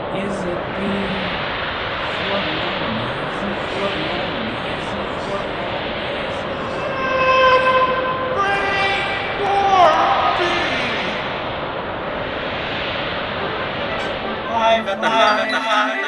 Is it being flooded on? Is it flooded on? Is it flooded on? Is it live at the hive?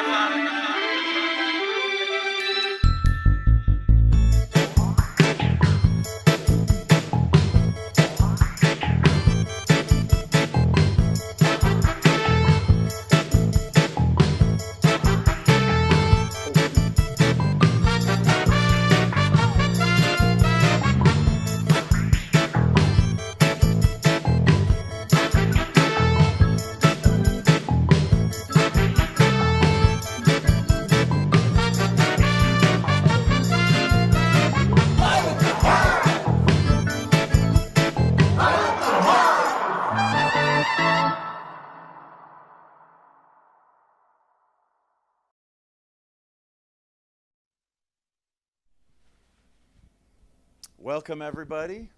Welcome, everybody.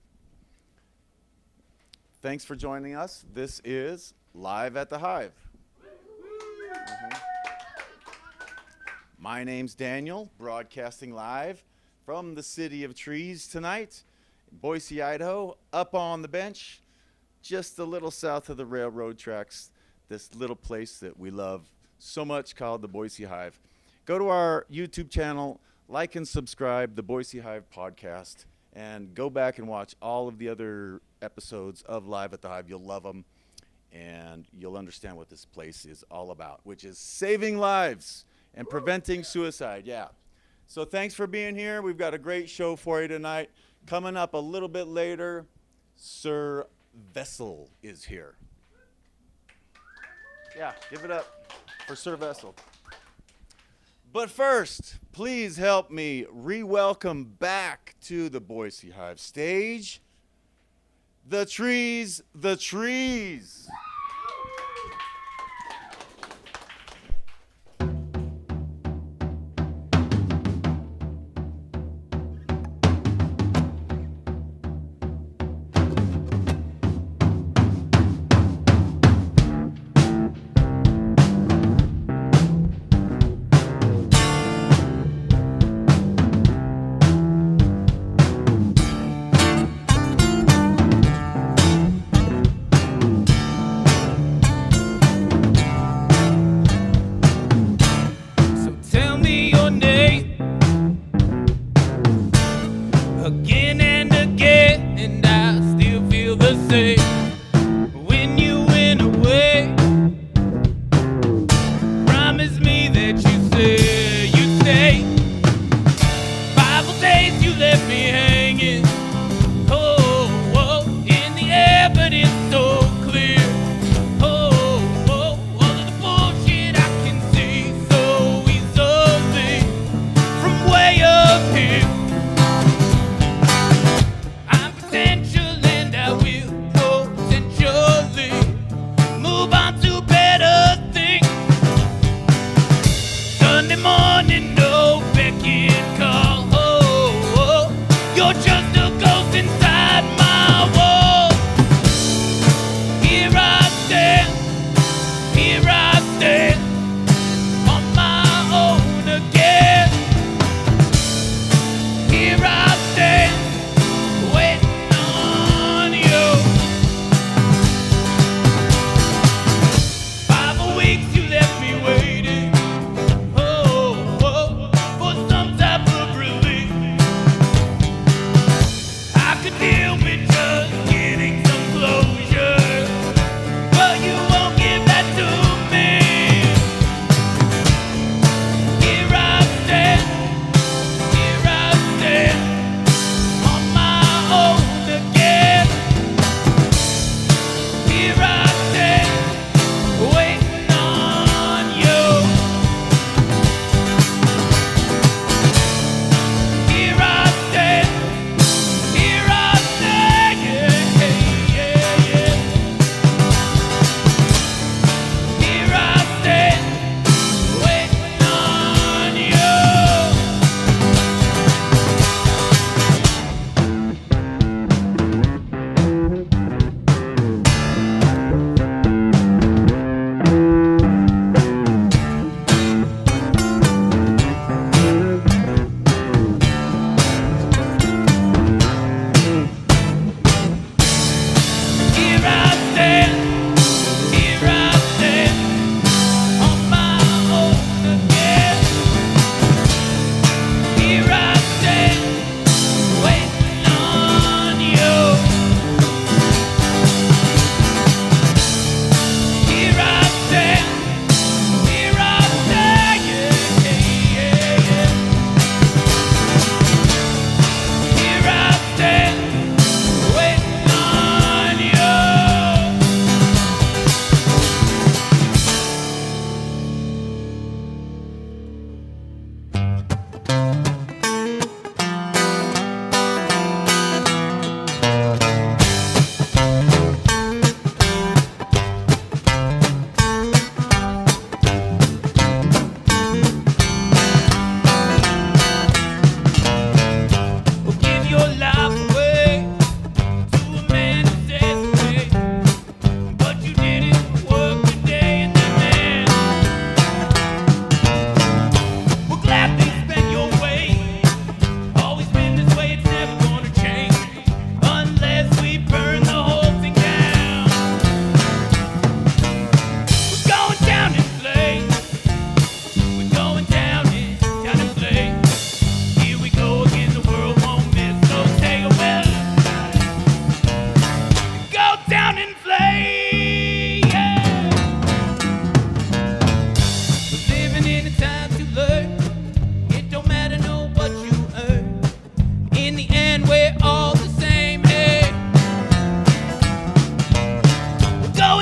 Thanks for joining us. This is Live at the Hive. My name's Daniel, broadcasting live from the City of Trees tonight, in Boise, Idaho, up on the bench, just a little south of the railroad tracks, this little place that we love so much called the Boise Hive. Go to our YouTube channel, like and subscribe, the Boise Hive podcast, and go back and watch all of the other episodes of Live at the Hive. You'll love them, and you'll understand what this place is all about, which is saving lives and preventing suicide. Yeah. So thanks for being here. We've got a great show for you tonight. Coming up a little bit later, Sir Vessel is here. Yeah, give it up for Sir Vessel. But first, please help me re-welcome back to the Boise Hive stage, the trees, the trees.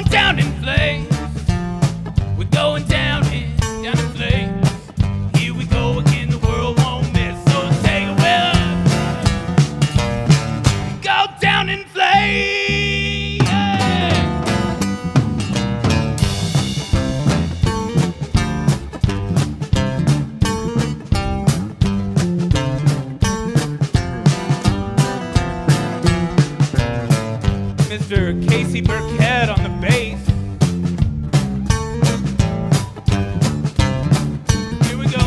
going down in flames. We're going down in flames. Here we go again, the world won't miss. So take it with us. Go down in flames. Mr. Casey Burkhead on the bass. Here we go.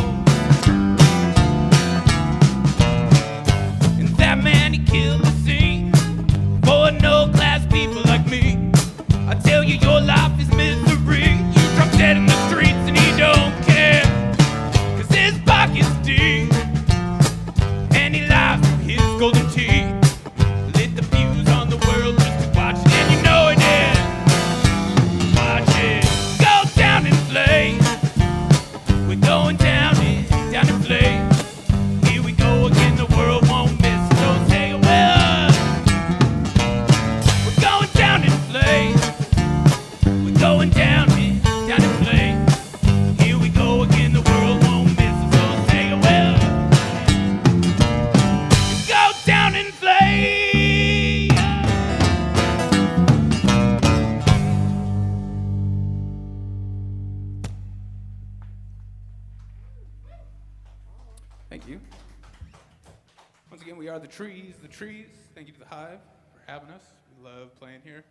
And that man, he killed the scene for no-class people like me. I tell you, your life is misery. You drop dead in the streets and he don't care, 'cause his pocket's deep and he lies through his golden teeth. Lit the fuse on the world just to watch it, and you know it is. Watch it go down in flames. We're going down in flames. Here we go again, the world won't miss. Don't take it with us. We're going down in flames. We're going down in flames. Here we go again, the world won't miss. Don't take it with us. Go down in flames. Thank you. Once again, we are the trees. The trees. Thank you to the Hive for having us. We love playing here.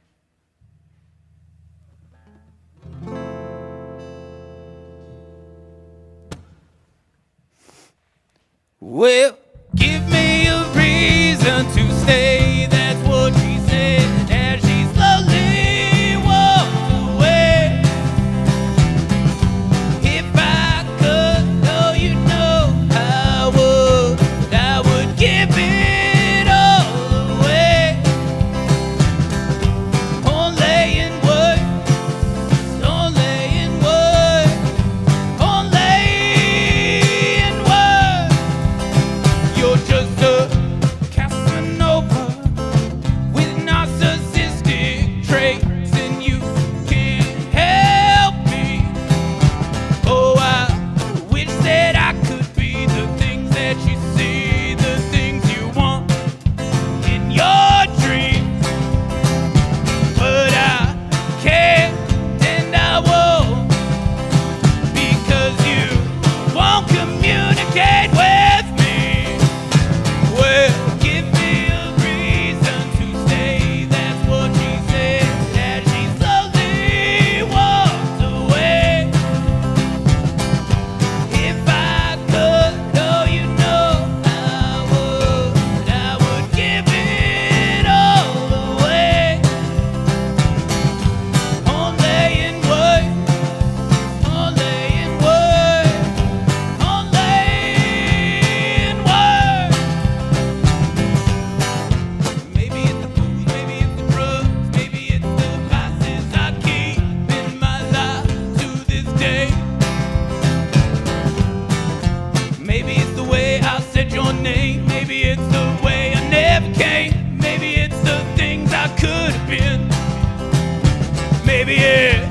Well, give me a reason to stay. That's what she said as she slowly walked away. If I could, oh, you know I would give it all away. Only in words, only in words, only in words. You're just a Casanova with narcissistic traits, and you can't help me. Oh, I wish that I could be the things that you see, the things you want in your dreams. But I can't and I won't, because you won't communicate with me. Well, give me a reason to stay. That's what she said as she slowly walked away. If I could, oh, you know I would give it all away. Only in words, only in words, only in words. Maybe it's the booze, maybe it's the drugs, maybe it's the vices I keep in my life to this day. Maybe it's the way I said your name, maybe it's the way I never came, maybe it's the things I could have been. Maybe it's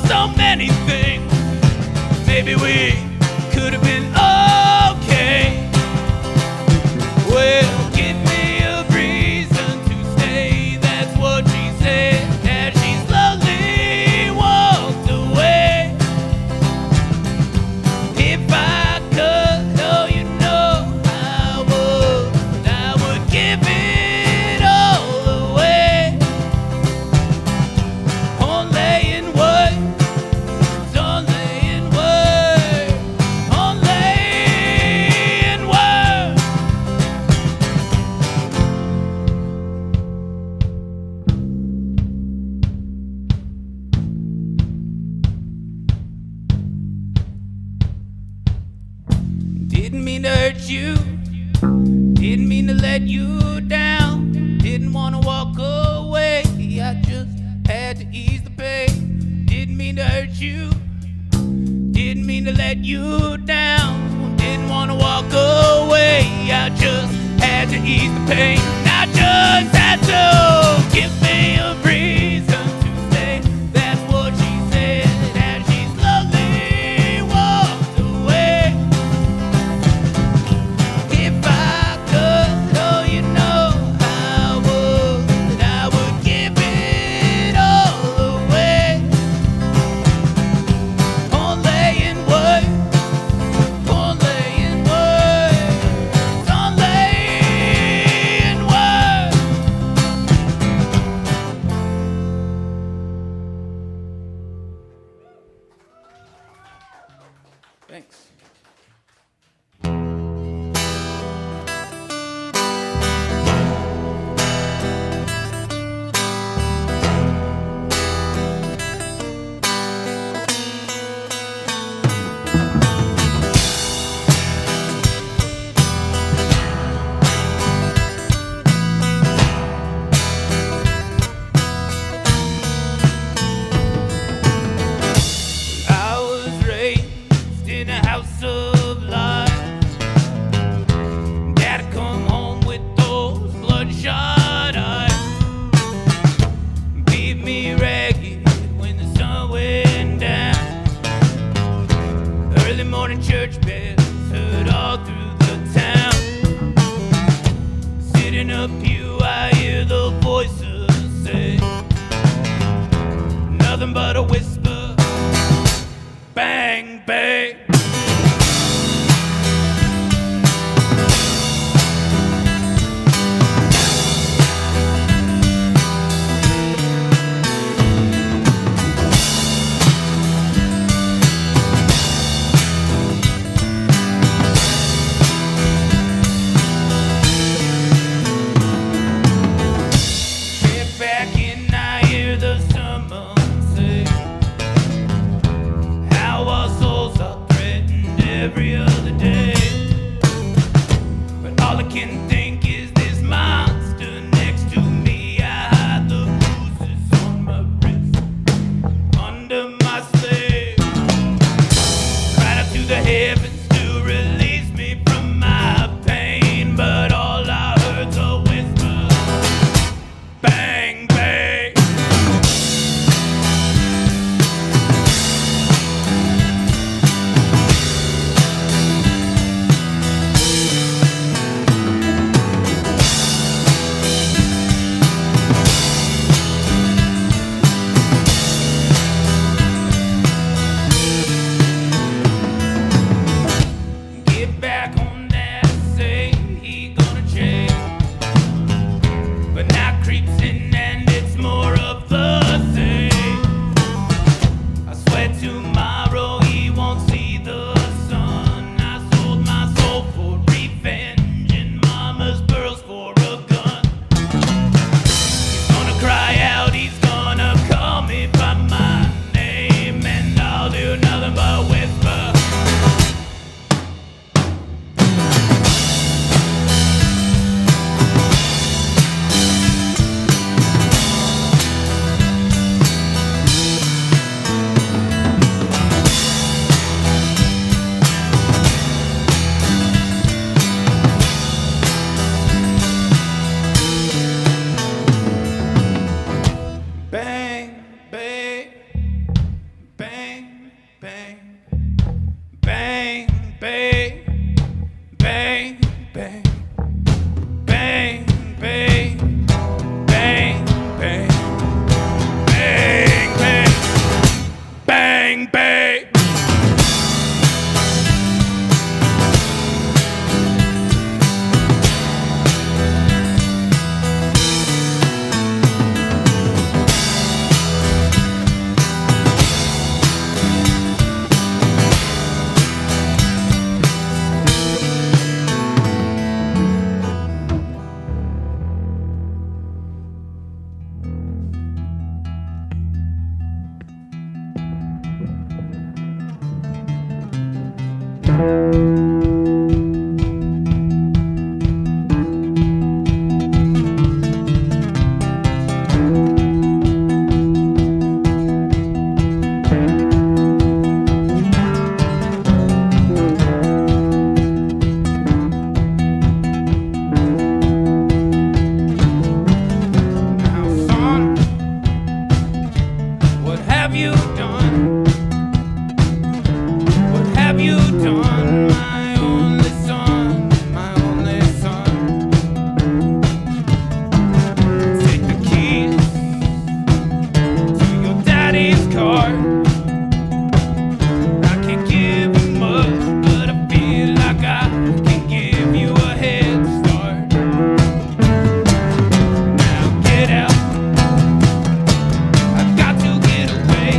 so many things. Maybe we could have been okay. Well, give me a reason to stay. That's what she said as she slowly walked away. If I could, oh, you know I would give it all away. Only in words, only in words, only in words. Didn't mean to hurt you, didn't mean to let you down, didn't want to walk away, I just had to ease the pain. Didn't mean to hurt you, didn't mean to let you down, didn't want to walk away, I just had to ease the pain. I just had to give me a breathe. Thanks. I was raised in a house of lies. Dad come home with those bloodshot eyes. Beat me ragged when the sun went down. Early morning church bells heard all through the town. Sitting in a pew, I hear the voices say nothing but a whisper. Bang, bang. Get back in, I hear the sermon say how our souls are threatened every other day. But all I can think is this monster next to me. I hide the bruises on my wrist, under my slave. Cried out to the heavens to release me from my pain, but all I heard's a whisper. Bang, bang. Get back on that, say he gonna change. But now creeps in and it's more of the same. I swear tomorrow he won't see the sun. I sold my soul for revenge and mama's pearls for a gun. He's gonna cry out, he's gonna call me by my name, and I'll do nothing but whisper. Bang, bang, bang, bang, bang, bang, bang, bang, bang, bang, bang, bang, bang, bang, bang. Now, son, what have you done? What have you done, my only son, my only son? Take the keys to your daddy's car. I can't give you much, but I feel like I can give you a head start. Now get out, I got to get away.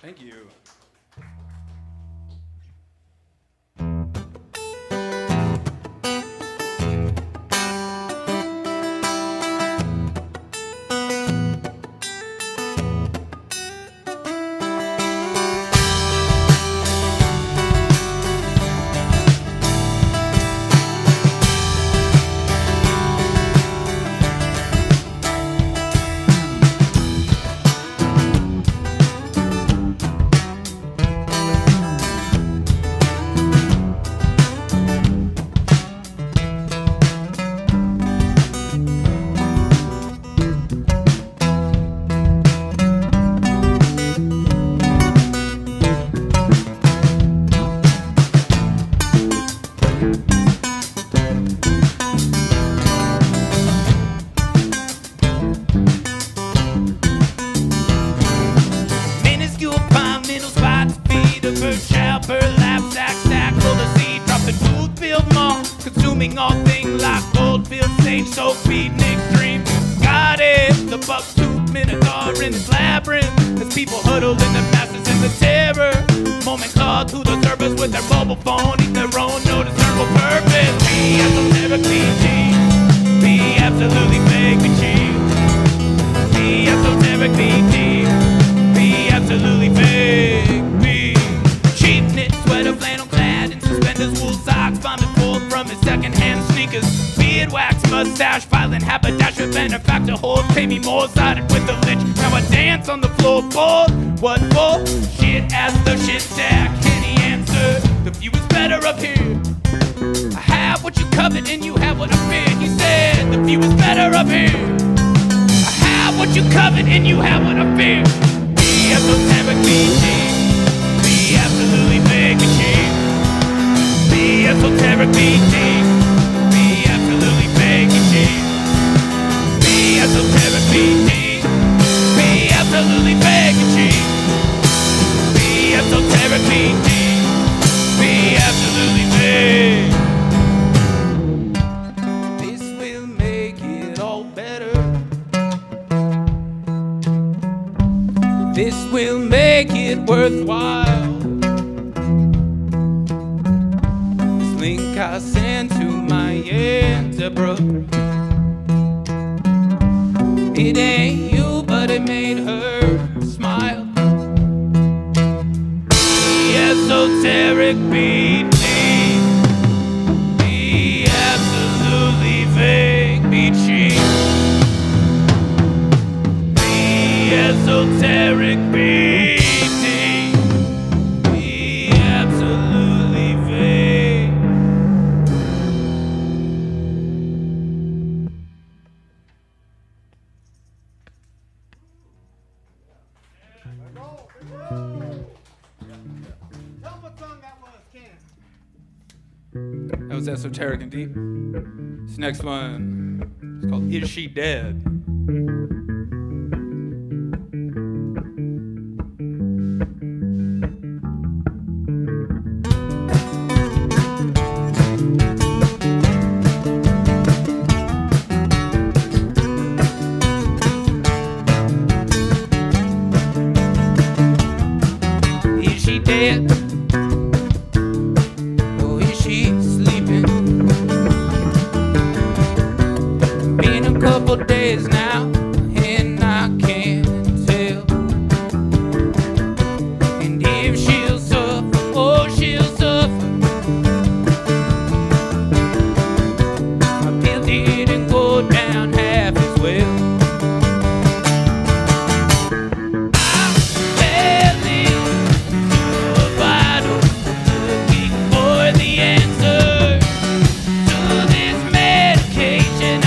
Thank you. Consuming all things like Goldfield, Sage, Soap, Beatnik, Dream. Got it, the buck-tooth minotaur in its labyrinth. As people huddle in the masses in the terror. Moment clawed to the surface with their mobile phone, eat their own, no discernible purpose. Be esoteric, be cheap. Be absolutely fake, be cheap. Be esoteric, be cheap. Be absolutely fake, be cheap. Knit sweater, flannel clad in suspenders, wool socks, vomit from his second-hand sneakers. Beard, wax, mustache, violent haberdasher, benefactor, hold, pay me more, sided with the lynch. Now I dance on the floorboard. What for? Shit as the shit stack. Any answer? The view is better up here. I have what you covet and you have what I fear. He said the view is better up here. I have what you covet and you have what I fear. Be esoteric, be cheap. Be absolutely fake and cheap. Be esoteric, be cheap. Be absolutely fake and cheap. Be esoteric, be cheap. Be absolutely fake and cheap. Be esoteric, be cheap. Be absolutely fake. worthwhile. This link I sent to my Aunt Deborah. It ain't you, but it made her smile. The esoteric beat me. The absolutely vague beat cheap. The esoteric beat. That was esoteric and deep. This next one is called Is She Dead? Is she dead? Couple days now, and I can't tell. And if she'll suffer, oh, she'll suffer. My pill didn't go down half as well. I fell into a bottle, looking for the answer to this medication.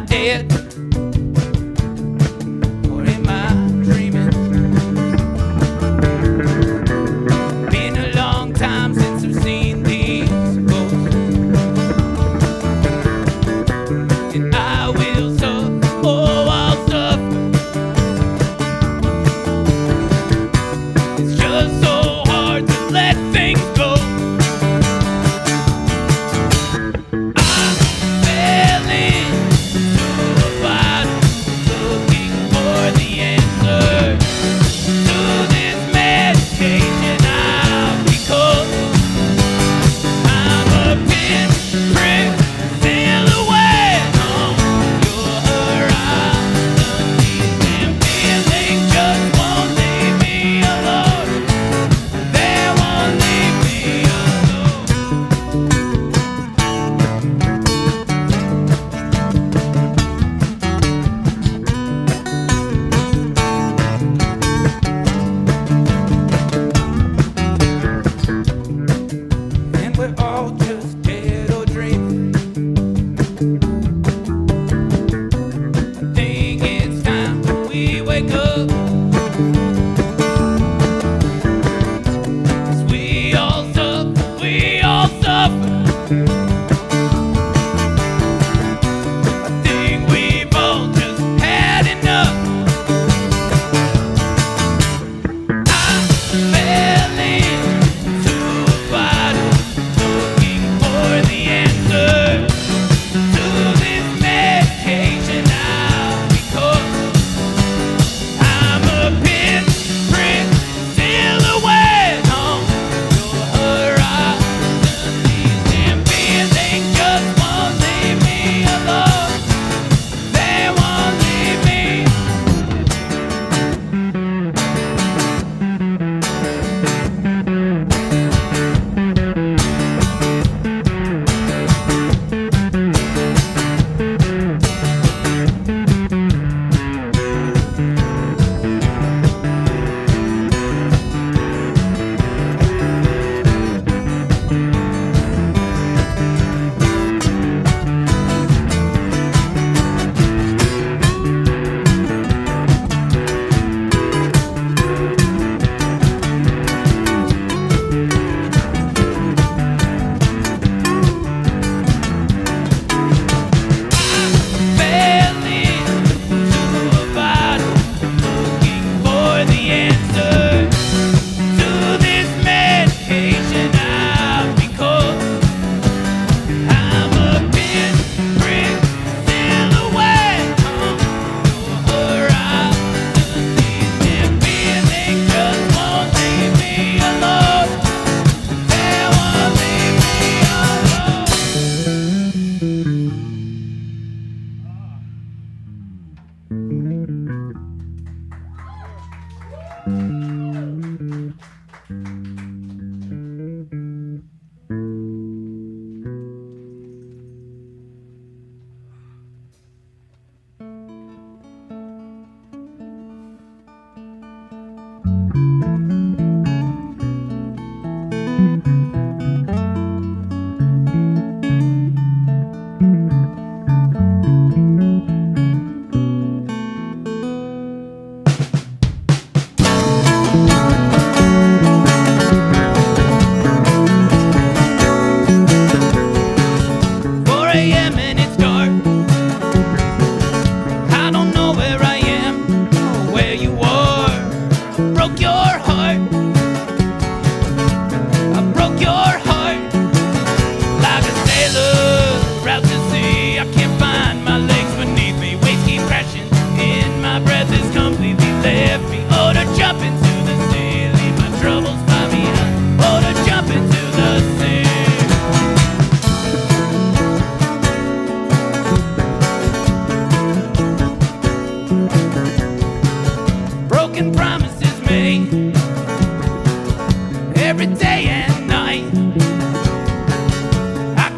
Dead, or am I dreaming? Been a long time since I've seen these ghosts, and I will suffer, oh, I'll suffer. It's just so hard to let things go. I fell in looking for the answer to this medication. Because I'm a pinprick silhouette on your horizon. These damn feelings just won't leave me alone. They won't leave me we're all just dead or dreaming. I think it's time we wake up. 'Cause we all suffer, we all suffer. I think we've all just had enough. I fell into a bottle, looking for the answer to this medication. Because I'm a pinprick silhouette on your horizon. These damn feelings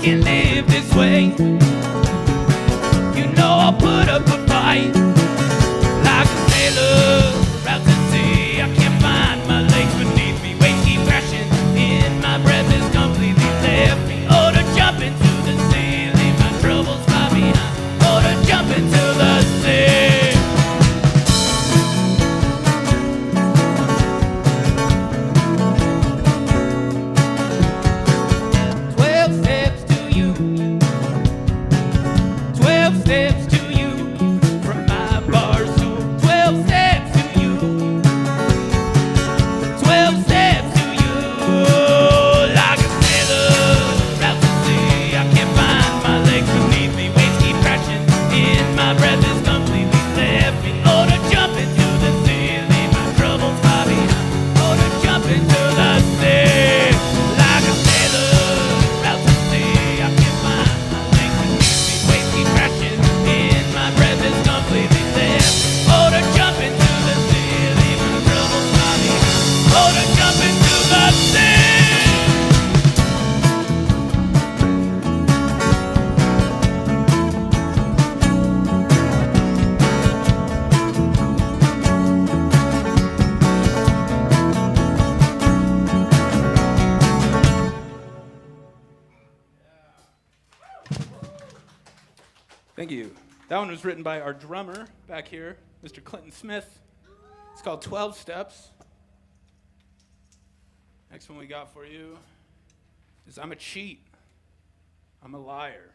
can't live this way. You know I'll put up a fight. Like a sailor out to sea, I can't find my legs beneath me. Waves keep crashing in, my breath is completely left me. Oh, to jump into the sea, leave my troubles far behind. Oh, to jump into the sea. 12 steps to you. 12 steps to you from my bar stool. 12 steps to you. 12 steps to you. Like a sailor out to sea, I can't find my legs beneath me. Waves keep crashing in, my breath is completely left me. Oh, to jump into the sea, leave my troubles far behind. Oh, to jump into the sea. Like a sailor out to sea, I can't find my legs beneath me. Waves keep crashing in, my breath is completely left. Oh, to jump into the sea, leave my troubles far behind. Oh, to jump into the sea. Thank you. That one was written by our drummer back here, Mr. Clinton Smith. It's called 12 Steps. Next one we got for you is I'm a cheat. I'm a liar.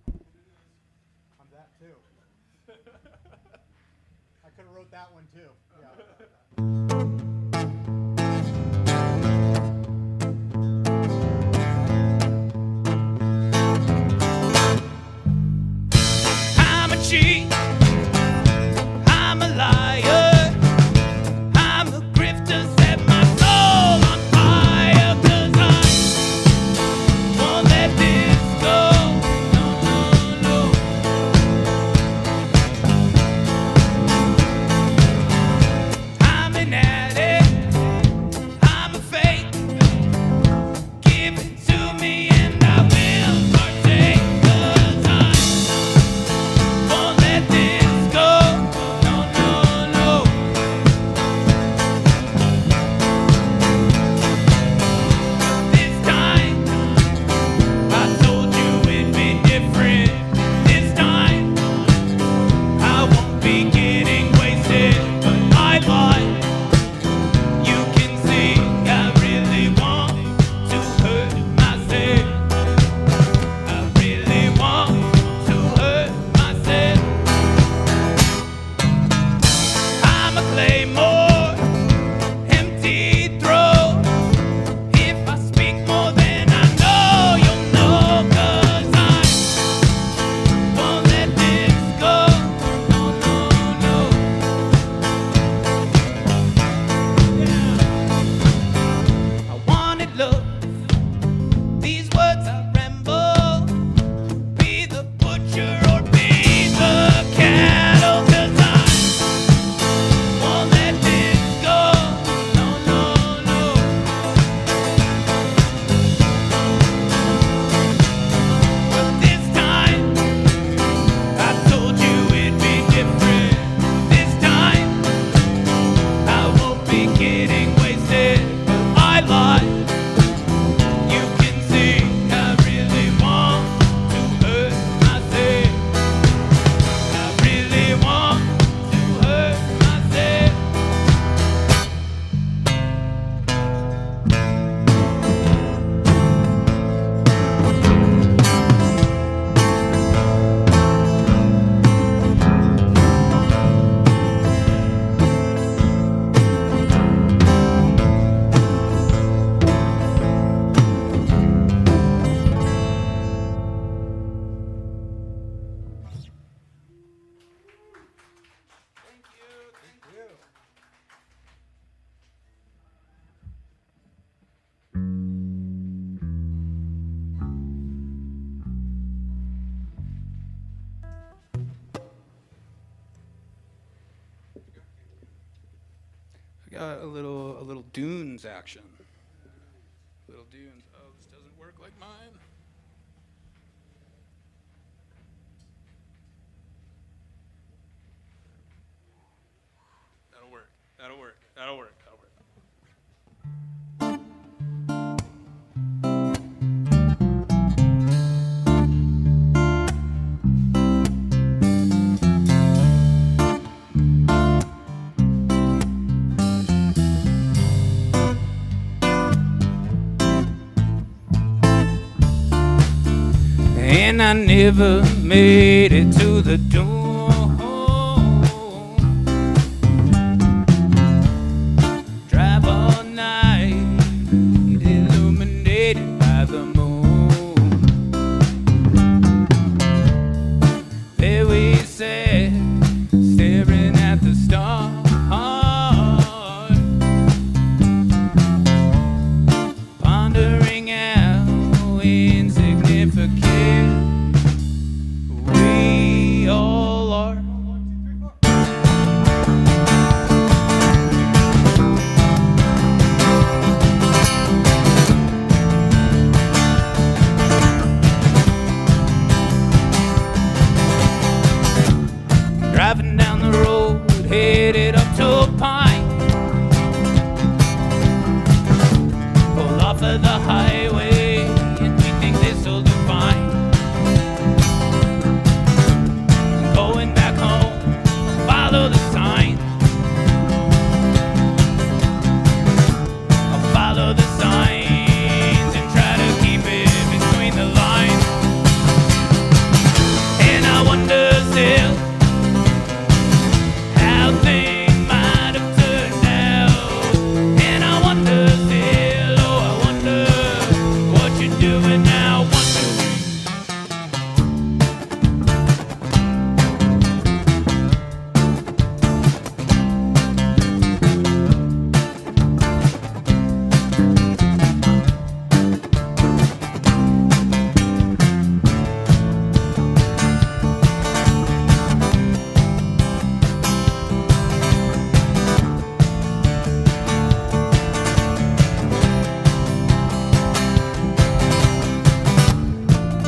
I'm that too. I could have wrote that one too. Yeah. I'm a cheat. I'm a liar. I'm a grifter, set my soul on fire. 'Cause I won't let this go. No, no, no. I'm an addict. I'm a fake. Give it to me and I will partake. 'Cause I won't let this go. No, no, no. This time, I told you it'd be different. This time, I won't be getting wasted. But I lied. You can see I really want to hurt myself. I really want to hurt myself. I'm a claymore, empty throat. If I speak more than I know, you'll know. 'Cause I won't let this go. No, no, no. I wanted love. These words I ramble. Be the butcher or be the cattle. 'Cause I won't let this go. No, no, no. But this time, I told you it'd be different. This time, I won't be getting wasted. But I lied. You can see I really want to hurt myself. I really want to hurt myself. I got a little Dunes action. A little dunes. Oh, this doesn't work like mine. That'll work. That'll work. That'll work. That'll work. And I never made it to the door. Drive all night, illuminated by the moon. There we sat, staring at the stars, pondering how insignificant we all are. Driving down the road, headed up to a pine. Pull off of the highway, and we think this'll do fine. Going back home, follow the sign. I'll follow the signs and try to keep it between the lines. And I wonder still how things might have turned out. And I wonder still, oh, I wonder what you're doing now. 1, 2, 3.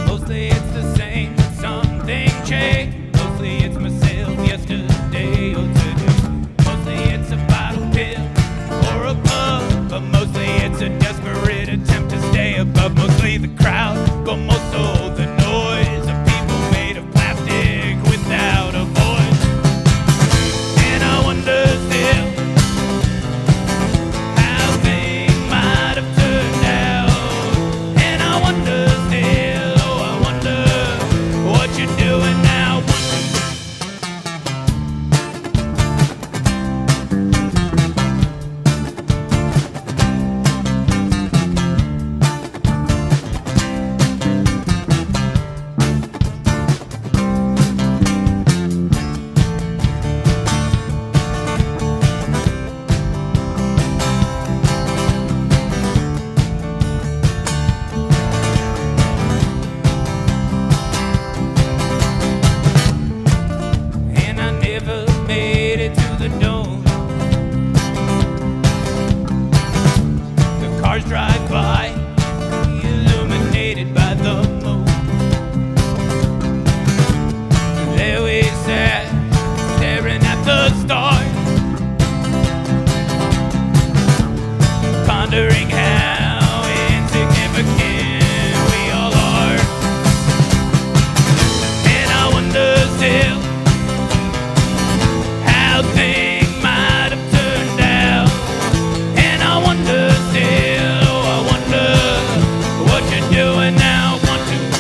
Mostly it's the same, but something changed. Mostly it's myself yesterday or today. Mostly it's a bottle pill or a pub, but mostly it's a desperate attempt to stay above. Mostly the crowd, but most of the noise of people made of plastic without a voice. And I wonder still how things might have turned out. And I wonder still, oh, I wonder what you're doing now. 1, 2, 3. And I never made it to the dome. The cars drive by, illuminated by the moon. There we sat, staring at the stars, pondering how insignificant we all are. And I wonder still how things might have turned out. And I wonder still, oh, I wonder what you're doing now. 1, 2, 3.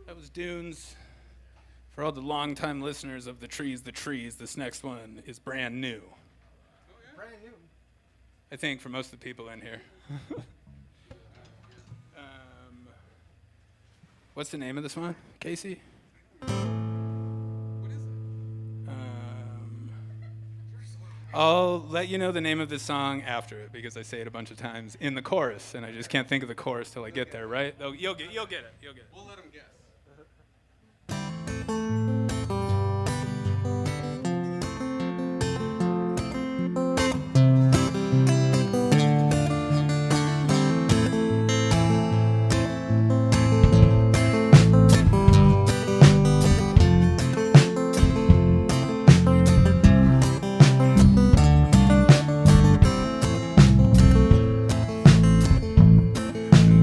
That was Dunes For all the longtime listeners of the trees, this next one is brand new. Brand new. I think for most of the people in here. What's the name of this one, Casey? What is it? I'll let you know the name of this song after it because I say it a bunch of times in the chorus, and I just can't think of the chorus till I get there, right? Oh, you'll get it. You'll get it. We'll let him guess.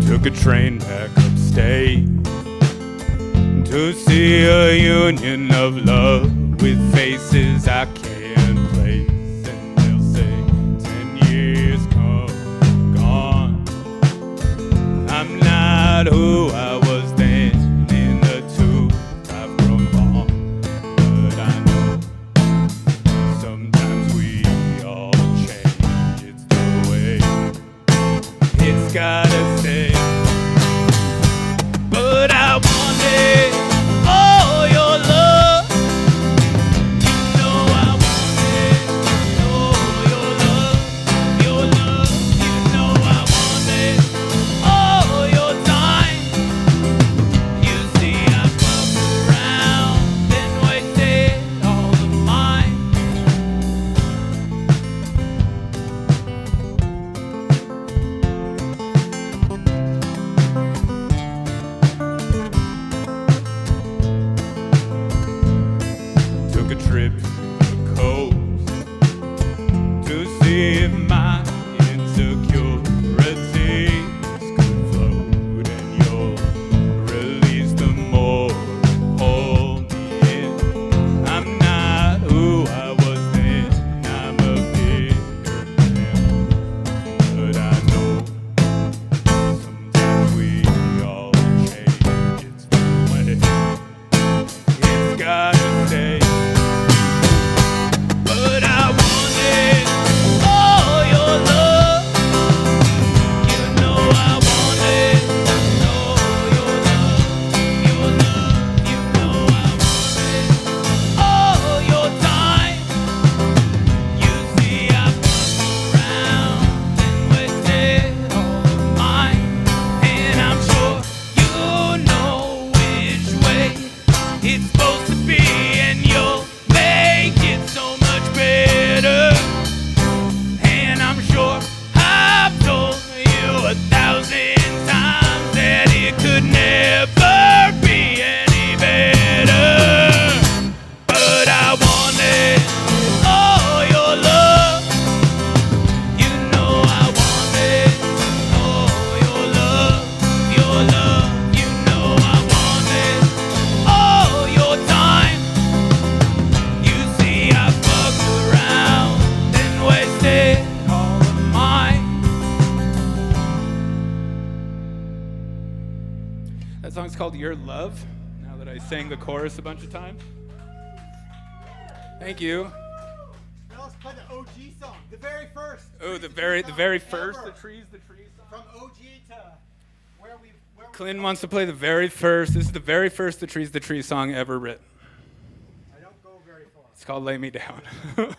Took a train back upstate to see a union of love with faces I can't place. And they'll say 10 years come, gone. I'm not who I was then in the tube I've grown long. But I know sometimes we all change. It's the way it's gotta stay. But I wanted all your love. You know I wanted all your love. Your love. You know I wanted all your time. You see I fucked around and wasted all of mine. Took a trip to the coast to see if my insecurities could float, and you'll release the more hold me in. I'm not who I was then, I'm a bigger man. But I know sometimes we all change. It's the way it's gotta stay. But I wanted all your love. You know I wanted all your love. Your love. You know I wanted all your time. You see I fucked around and wasted all of mine. And I'm sure you know which way it's supposed to be, and you'll make it so much better. And I'm sure I've told you 1,000 times that it could never be any better. But I wanted all your love. You know I wanted all your love. Your love. You know I wanted all your time. You see I fucked around and wasted all of mine. That song's called Your Love, now that I sang the chorus a bunch of times. Thank you. Now let's play the OG song, the very first. Oh, the Trees very song first, ever. the trees song. From OG to where we. Clint wants to play the very first. This is the very first the trees song ever written. I don't go very far. It's called Lay Me Down. Ooh,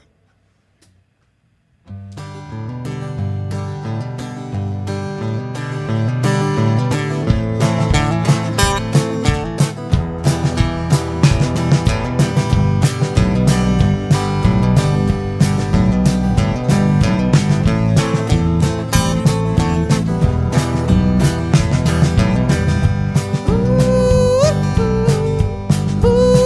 ooh, ooh.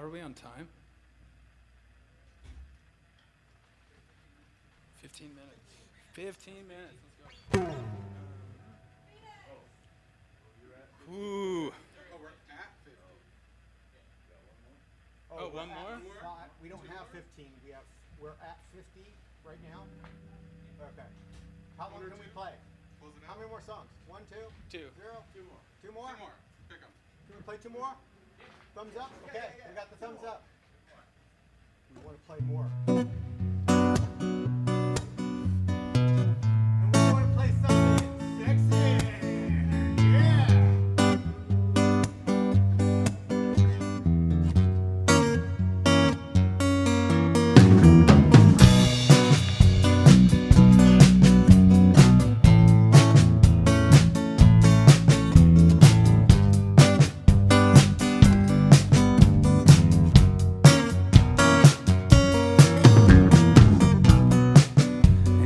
How are we on time? 15 minutes. 15 minutes. Let's go. Ooh. Oh, we're at 50. Oh, one more? We don't have 15. We're at 50 right now. Okay. How long can we play? Close it How out. many more songs? 1, 2, Two. 0. Two more. Two more? Two more. Pick 'em. Can we play 2 more? Thumbs up? Okay, we got the thumbs up. We want to play more. And we want to play something sexy. Yeah.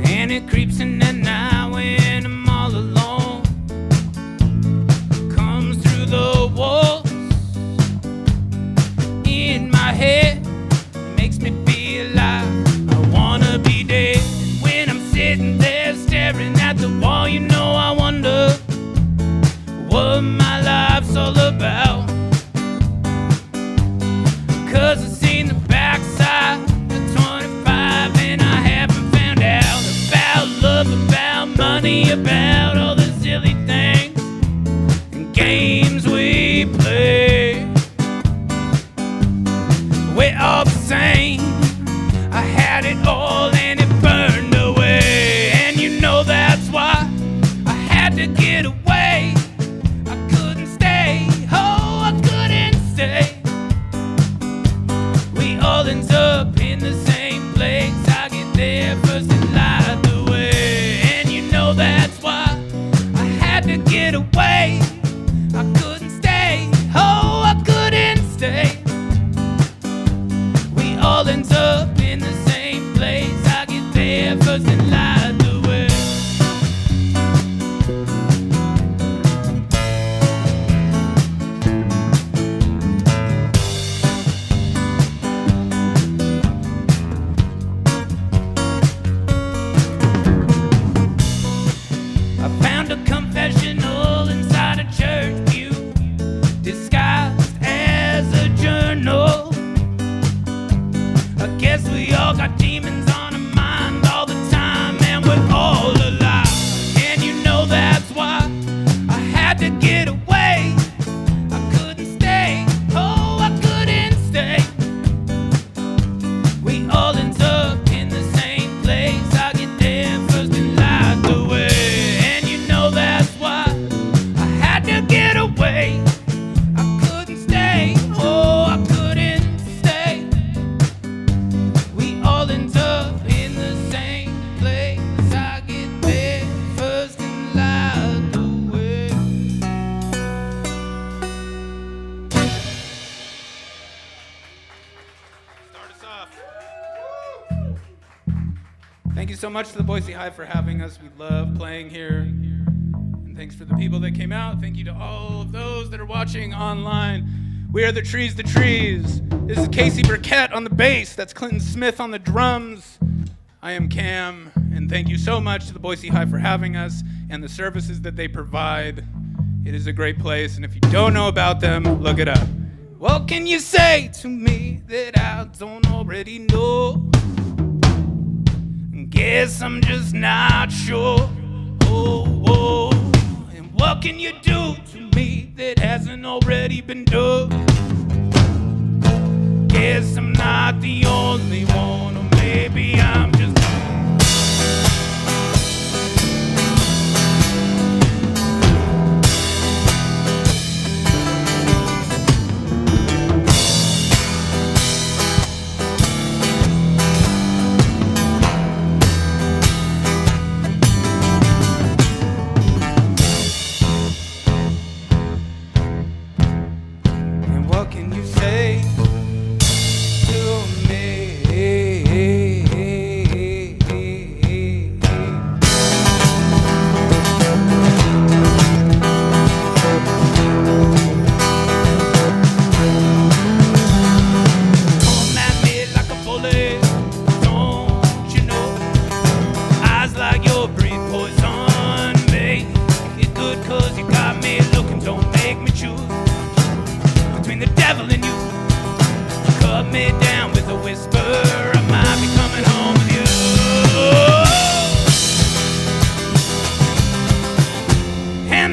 And it creeps in at night when I'm all alone. Comes through the walls in my head. Makes me feel like I wanna be dead. And when I'm sitting there staring at the wall, you know I wonder what my life's all about. 'Cause I've seen the backside of 25 and I haven't found out about love, about money, about all the silly things and games we play. We're all the same. I had it all and it burned away. And you know that's why I had to get away. I couldn't stay. Oh, I couldn't stay. We all end up in the same place. I get there first and light the way. And you know that's why I had to get away. I couldn't stay. Oh, I couldn't stay. We all end up in the same place. I get there first and light the way. I found a confessional inside a church pew, disguised as a journal. I guess we all got demons on our mind all the time, and we're all alive. And you know that's why I had to get away. I couldn't stay. Oh, I couldn't stay. We all end up in the same place. I get there first and light the way. And you know that's why I had to get away. I couldn't stay. Oh, I couldn't stay. We all end up in the same place. I get there first and light the way. Start us off. Thank you so much to the Boise Hive for having us. We love playing here. And thanks for the people that came out. Thank you to all of those that are watching online. We are the Trees. This is Casey Burkett on the bass. That's Clinton Smith on the drums. I am Cam. And thank you so much to the Boise Hive for having us and the services that they provide. It is a great place. And if you don't know about them, look it up. What can you say to me that I don't already know? Guess I'm just not sure. Oh. And what can you do to me that hasn't already been done? Guess I'm not the only one, or maybe I'm just. And what can you say to me?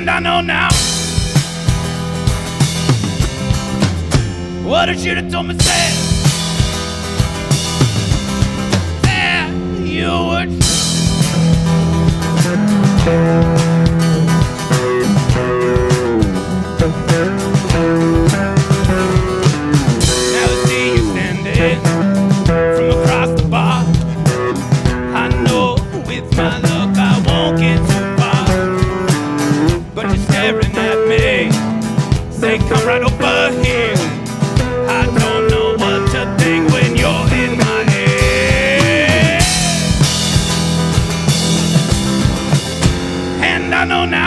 And I know now what I should have told myself. That you were now I see you standing from across the bar. I know with my luck I won't get too far, but you're staring at me. Say come right over here. I don't know what to think when you're in my head. And I know now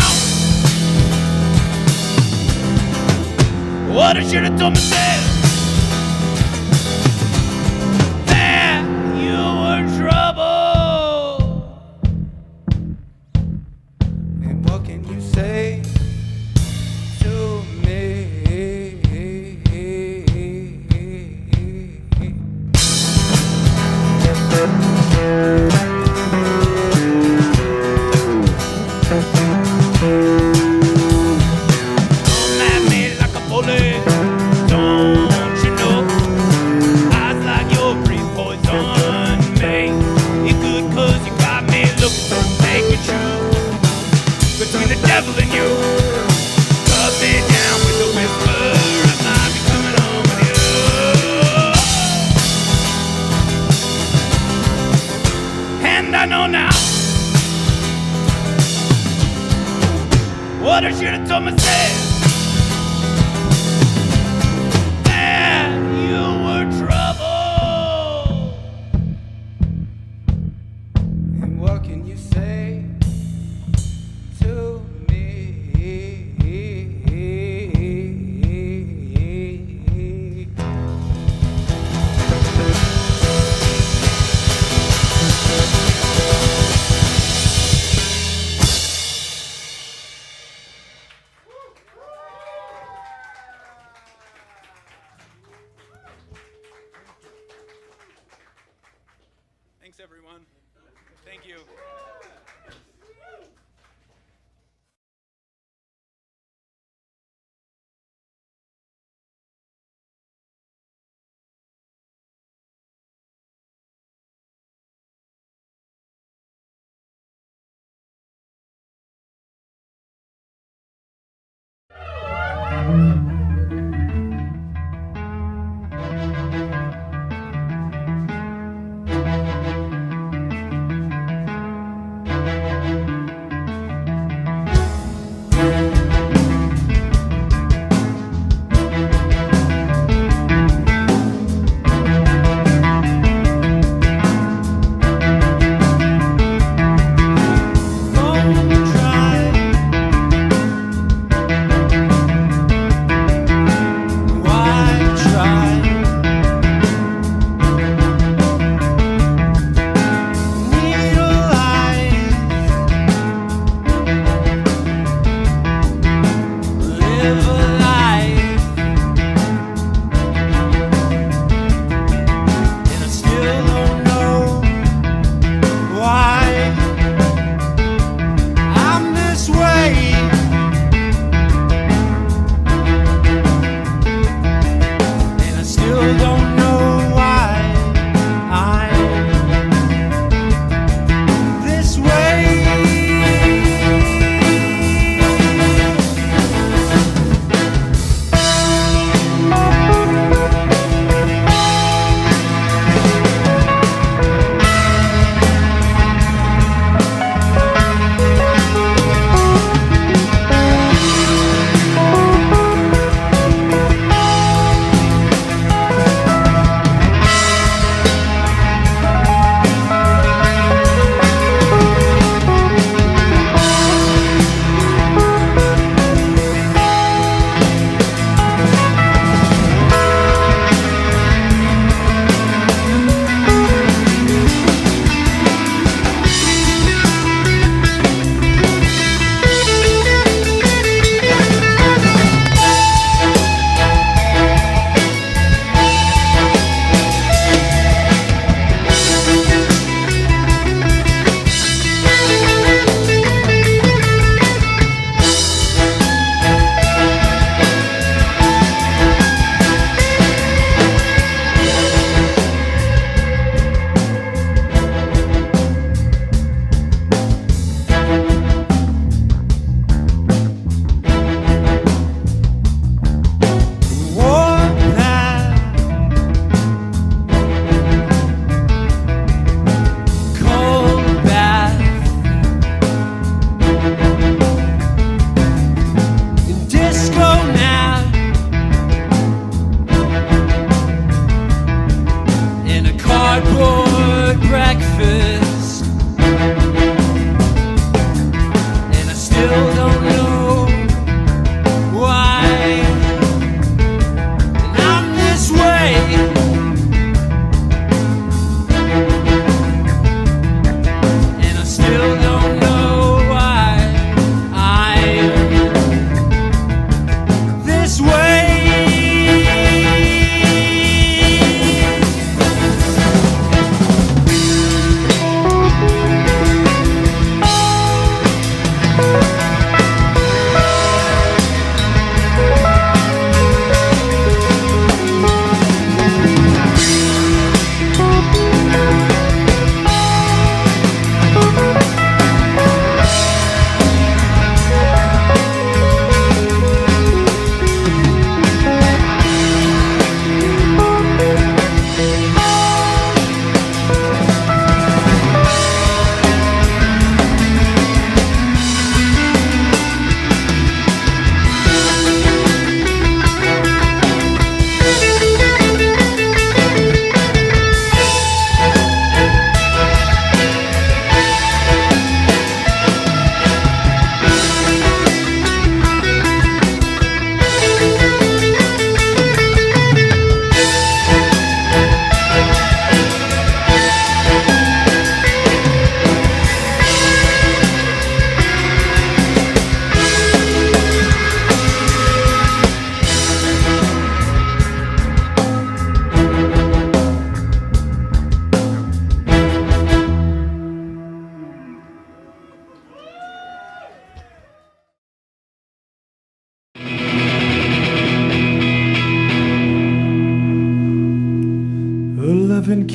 what I should have told myself. That you were trouble. And what can you say to me? Come at me like a bullet, don't you know? Eyes like your breath poison me. You're good 'cause you got me looking so make me choose between the devil and you. Cut me down with a whisper, I might be coming home with you. And I know now what I should have told myself. That you were trouble. And what can you say to me? Thanks, everyone. Thank you.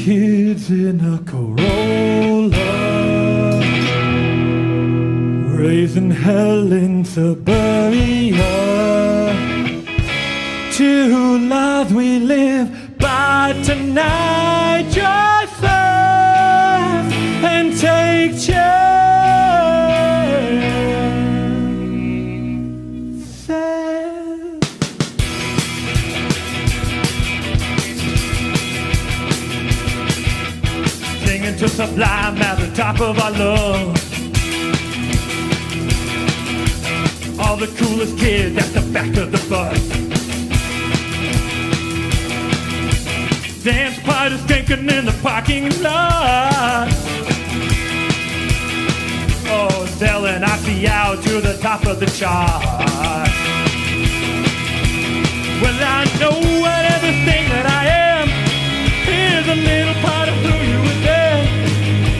kids in a Corolla, raising hell in suburbia. Two lives we live by tonight. Just laugh and take chances. Singing to Sublime at the top of our lungs. All the coolest kids at the back of the bus. Dance parties stinking in the parking lot. Oh, selling IPA to the top of the chart. Well, I know what everything that I am is a little part of who you were then.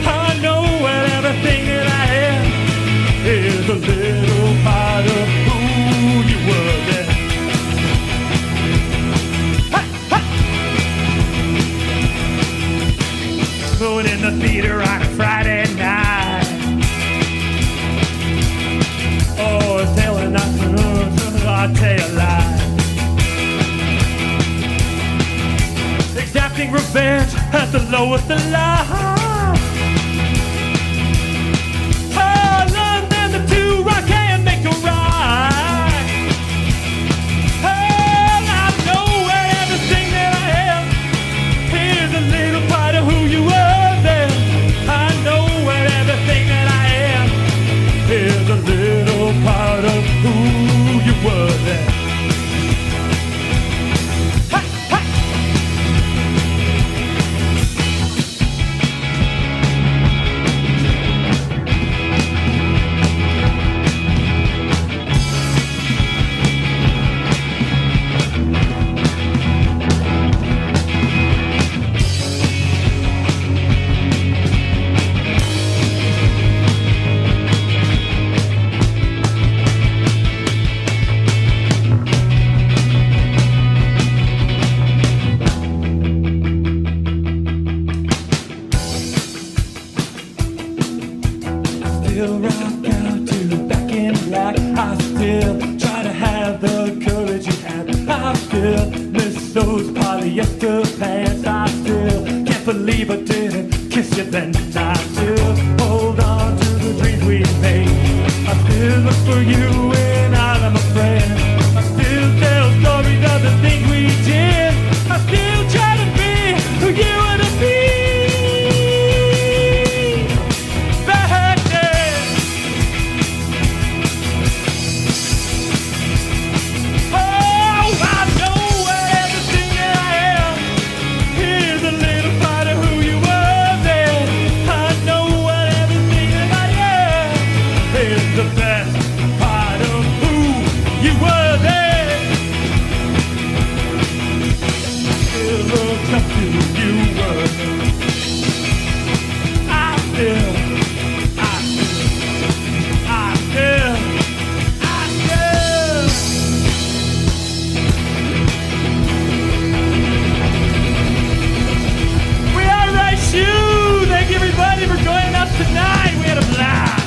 I know what everything that I am is a little part of who you were then. Going in the theater on a Friday night. Oh, telling not to I'll tell you a lie. Exacting revenge at the lowest of life. Oh, London, the two rock and make a ride. Oh, I know everything that I am. Here's a little part of who you are. Here's a little part of who you were then. Ha, ha. Still rock out to Back in Black. I still try to have the courage you had. I still miss those polyester pants. I still can't believe I didn't kiss you then. I still hold on to the dreams we made. I still look for you when I'm afraid. I still tell stories of the things we did. I still try to be who you want to be. The best part of who you were then. Still look up to who you were. I still. We are right shoe. Thank you everybody for joining us tonight. We had a blast.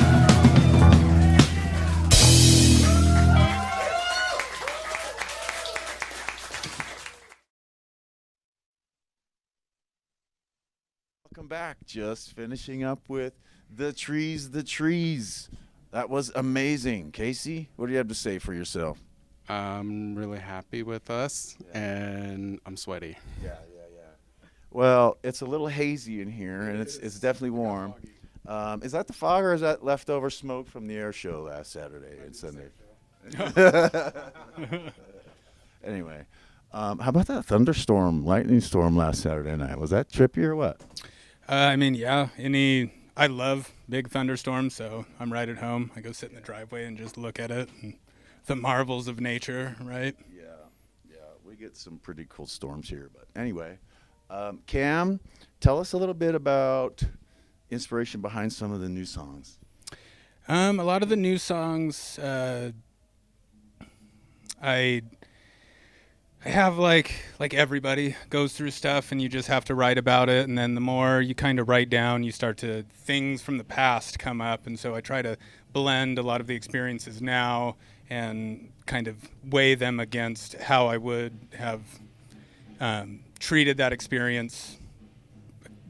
Welcome back. Just finishing up with The Trees, The Trees. That was amazing. Casey, what do you have to say for yourself? I'm really happy with us, and I'm sweaty. Yeah. Well, it's a little hazy in here, and it's definitely warm. Is that the fog, or is that leftover smoke from the air show last Saturday and Sunday? Anyway, how about that thunderstorm, lightning storm last Saturday night? Was that trippy or what? I mean, yeah. I love big thunderstorms, so I'm right at home. I go sit in the driveway and just look at it, and the marvels of nature, right? Yeah. We get some pretty cool storms here, but anyway, Cam, tell us a little bit about inspiration behind some of the new songs. A lot of the new songs, I I have like everybody goes through stuff, and you just have to write about it. And then the more you kind of write down, you start to things from the past come up. And so I try to blend a lot of the experiences now and kind of weigh them against how I would have treated that experience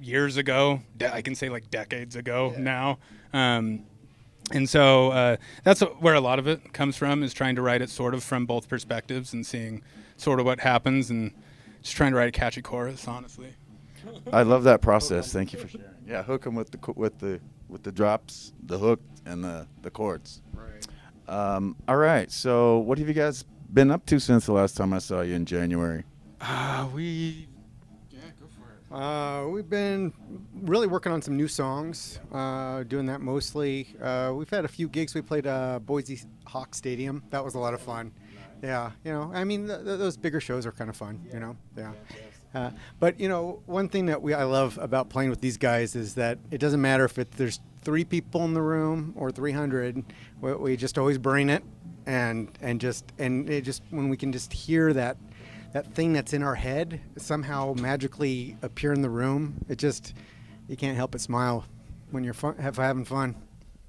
years ago. I can say like decades ago now. And so that's where a lot of it comes from, is trying to write it sort of from both perspectives and seeing sort of what happens, and just trying to write a catchy chorus, honestly. I love that process. Thank you for sharing. Yeah, hook them with the drops, the hook, and the chords. Right. All right. So, what have you guys been up to since the last time I saw you in January? We've been really working on some new songs, doing that mostly. We've had a few gigs. We played Boise Hawk Stadium. That was a lot of fun. Yeah, I mean, those bigger shows are kind of fun, yeah. But, one thing that I love about playing with these guys is that it doesn't matter if there's 3 people in the room or 300. We just always bring it, and when we can just hear that thing that's in our head somehow magically appear in the room, you can't help but smile when you're having fun.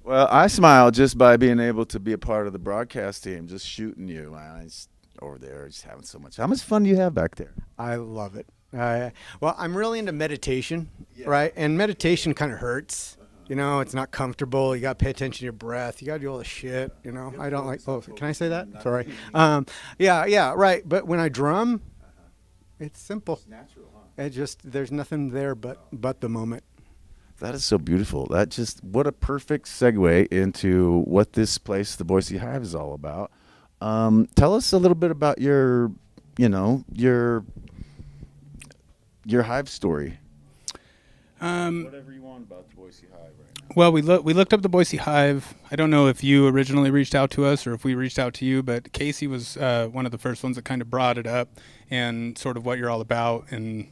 Well, I smile just by being able to be a part of the broadcast team, just shooting you. Man, just over there, just having so much. How much fun do you have back there? I love it. Well, I'm really into meditation, right? And meditation kind of hurts. It's not comfortable. You got to pay attention to your breath. You got to do all the shit, I don't like, can I say that? Sorry. Yeah, right. But when I drum, it's simple. It's natural, huh? There's nothing there but the moment. That is so beautiful. What a perfect segue into what this place, the Boise Hive, is all about. Tell us a little bit about your Hive story. Whatever you want about the Boise Hive right now. Well, we looked up the Boise Hive. I don't know if you originally reached out to us or if we reached out to you, but Casey was one of the first ones that kind of brought it up and sort of what you're all about and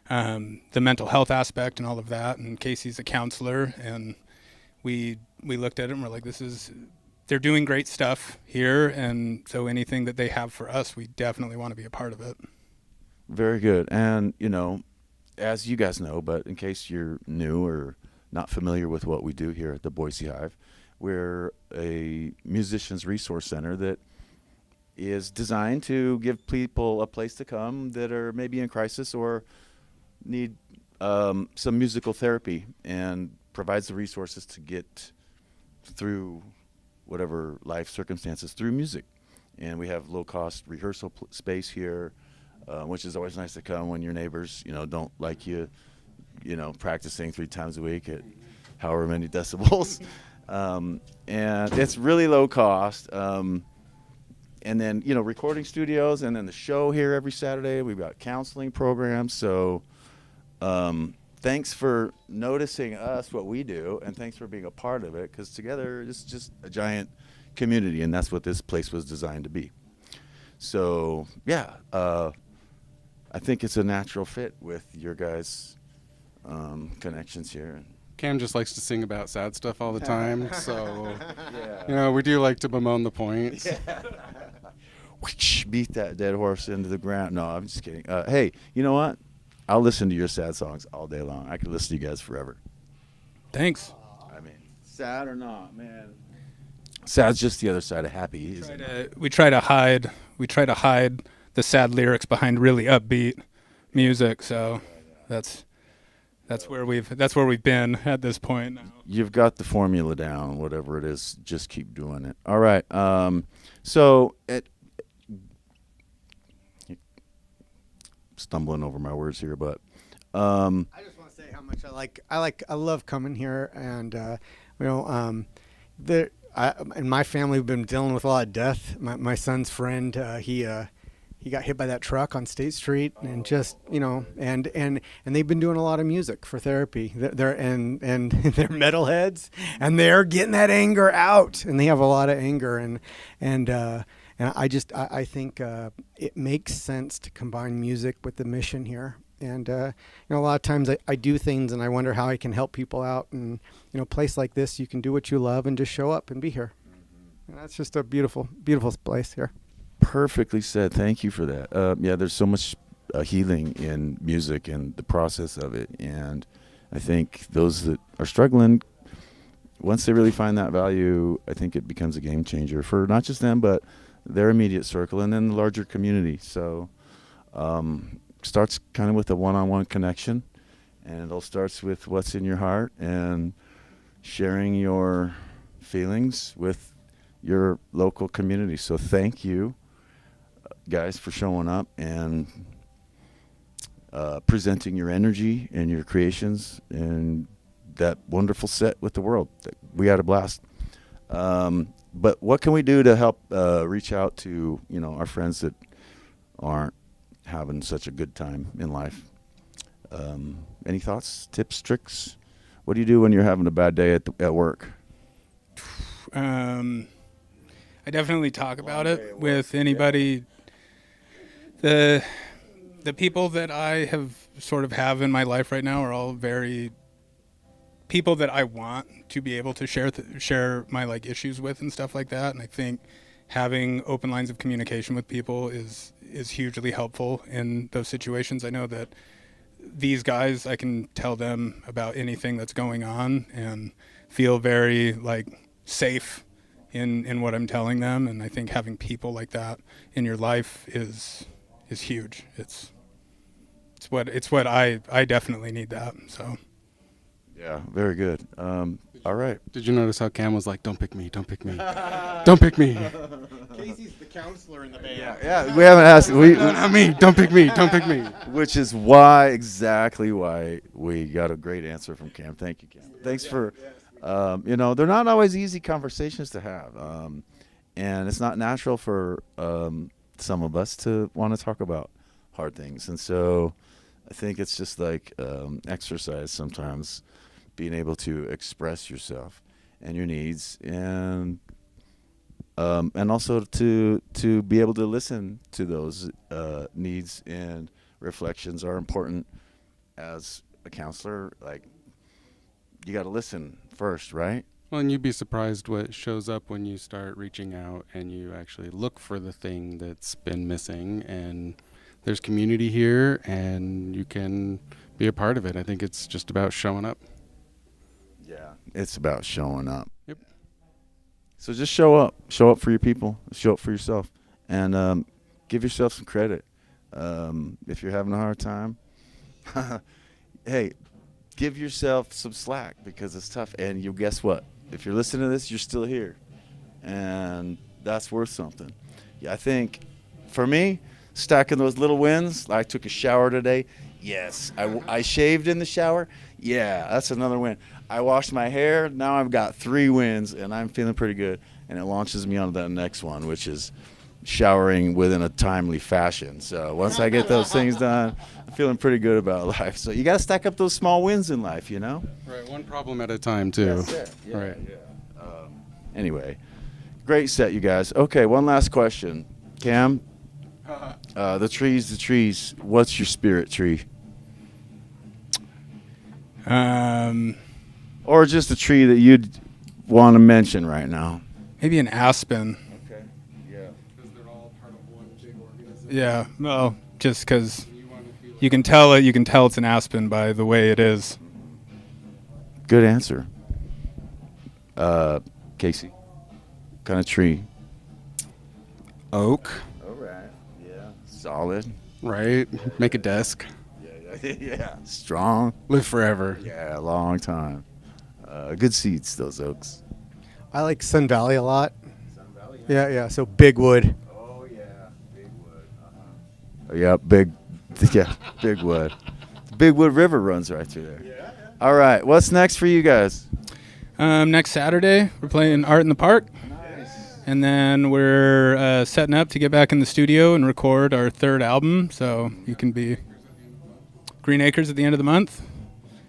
the mental health aspect and all of that. And Casey's a counselor, and we looked at it and we're like, they're doing great stuff here, and so anything that they have for us, we definitely want to be a part of it. Very good. And, as you guys know, but in case you're new or not familiar with what we do here at the Boise Hive, we're a musicians resource center that is designed to give people a place to come that are maybe in crisis or need some musical therapy, and provides the resources to get through whatever life circumstances through music. And we have low-cost rehearsal space here, which is always nice to come when your neighbors, don't like you, practicing 3 times a week at however many decibels. And it's really low cost. And then, recording studios, and then the show here every Saturday. We've got counseling programs. So thanks for noticing us, what we do, and thanks for being a part of it, because together it's just a giant community, and that's what this place was designed to be. So, yeah, I think it's a natural fit with your guys' connections here. Cam just likes to sing about sad stuff all the time, so we do like to bemoan the point. Yeah. Beat that dead horse into the ground. No, I'm just kidding. Hey, you know what? I'll listen to your sad songs all day long. I could listen to you guys forever. Thanks. I mean, sad or not, man. Sad's just the other side of happy. We try to hide the sad lyrics behind really upbeat music. So that's where we've been at this point now. You've got the formula down. Whatever it is, just keep doing it. All right. So stumbling over my words here, but I just want to say how much I love coming here, and in my family we've been dealing with a lot of death. My son's friend, he got hit by that truck on State Street, and just and they've been doing a lot of music for therapy. They're metalheads, and they're getting that anger out, and they have a lot of anger, and I think it makes sense to combine music with the mission here. And a lot of times I do things and I wonder how I can help people out. And a place like this, you can do what you love and just show up and be here. And that's just a beautiful, beautiful place here. perfectly said. Thank you for that. Yeah, there's so much healing in music and the process of it, and I think those that are struggling, once they really find that value, I think it becomes a game changer for not just them, but their immediate circle and then the larger community. So starts kind of with a one-on-one connection, and it all starts with what's in your heart and sharing your feelings with your local community. So thank you, guys, for showing up and presenting your energy and your creations and that wonderful set with the world. We had a blast. But what can we do to help reach out to, our friends that aren't having such a good time in life? Any thoughts, tips, tricks? What do you do when you're having a bad day at work? I definitely talk about it with anybody. The people that I have in my life right now are all very people that I want to be able to share my issues with and stuff like that. And I think having open lines of communication with people is hugely helpful in those situations. I know that these guys, I can tell them about anything that's going on and feel very safe in what I'm telling them. And I think having people like that in your life is huge. It's what I definitely need that. So. Yeah, very good. All right. Did you notice how Cam was like, "Don't pick me, don't pick me, don't pick me"? Casey's the counselor in the band. Yeah, we haven't asked. Not me. Don't pick me. Don't pick me. Which is exactly why we got a great answer from Cam. Thank you, Cam. Thanks for, they're not always easy conversations to have, and it's not natural for some of us to want to talk about hard things, and so I think it's just like exercise sometimes, being able to express yourself and your needs, and also to be able to listen to those needs and reflections are important. As a counselor, you got to listen first, right? Well, and you'd be surprised what shows up when you start reaching out and you actually look for the thing that's been missing, and there's community here and you can be a part of it. I think it's just about showing up. Yeah, it's about showing up. Yep. So just show up. Show up for your people. Show up for yourself. And give yourself some credit. If you're having a hard time, hey, give yourself some slack because it's tough. And you guess what? If you're listening to this, you're still here. And that's worth something. Yeah, I think for me, stacking those little wins. I took a shower today. Yes. I shaved in the shower. Yeah, that's another win. I washed my hair. Now I've got 3 wins, and I'm feeling pretty good. And it launches me on to that next one, which is showering within a timely fashion. So once I get those things done, I'm feeling pretty good about life. So you got to stack up those small wins in life, Right, one problem at a time, too. That's it. Yeah, right. Yeah. Anyway, great set, you guys. Okay, one last question. Cam, the trees. What's your spirit tree? Or just a tree that you'd want to mention right now? Maybe an aspen. Okay. Yeah. Because they're all part of one big organism. Yeah. Well, just because you can tell it. You can tell it's an aspen by the way it is. Good answer. Casey, what kind of tree? Oak. All right. Yeah. Solid. Right. Make a desk. Yeah. Strong. Live forever. Yeah. Long time. Good seeds, those oaks. I like Sun Valley a lot. Sun Valley. Yeah. So big wood. Oh yeah, big wood. Yeah, big wood. The Big Wood River runs right through there. Yeah. All right. What's next for you guys? Next Saturday, we're playing Art in the Park. Nice. And then we're setting up to get back in the studio and record our 3rd album. So you can be Green Acres at the end of the month.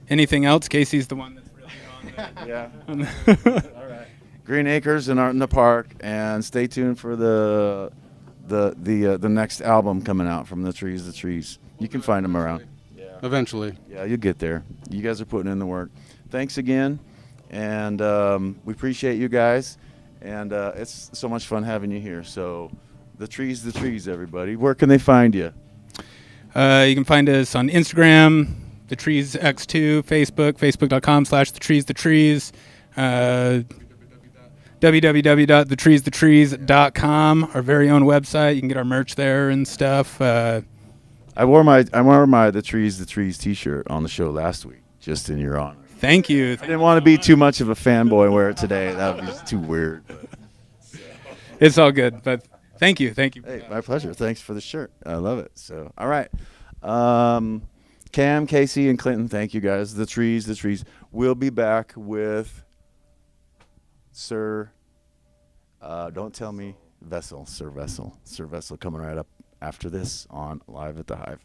Anything else? Casey's the one that's really on there. Yeah. All right. Green Acres and Art in the Park, and stay tuned for the next album coming out from the Trees. You can find them around. Yeah. Eventually. Yeah, you'll get there. You guys are putting in the work. Thanks again, and we appreciate you guys, and it's so much fun having you here. So The trees, everybody. Where can they find you? You can find us on Instagram, The Trees X2, Facebook, facebook.com/thetrees, www.thetreesthetrees.com, our very own website. You can get our merch there and stuff. I wore my The Trees t-shirt on the show last week, just in your honor. Thank you. I didn't want to be too much of a fanboy and wear it today. That would be too weird. But. It's all good, but thank you. Hey, my pleasure. Thanks for the shirt. I love it. So, all right. Cam, Casey, and Clinton, thank you guys. The trees. We'll be back with Sir, don't tell me, Sir Vessel coming right up after this on Live at the Hive.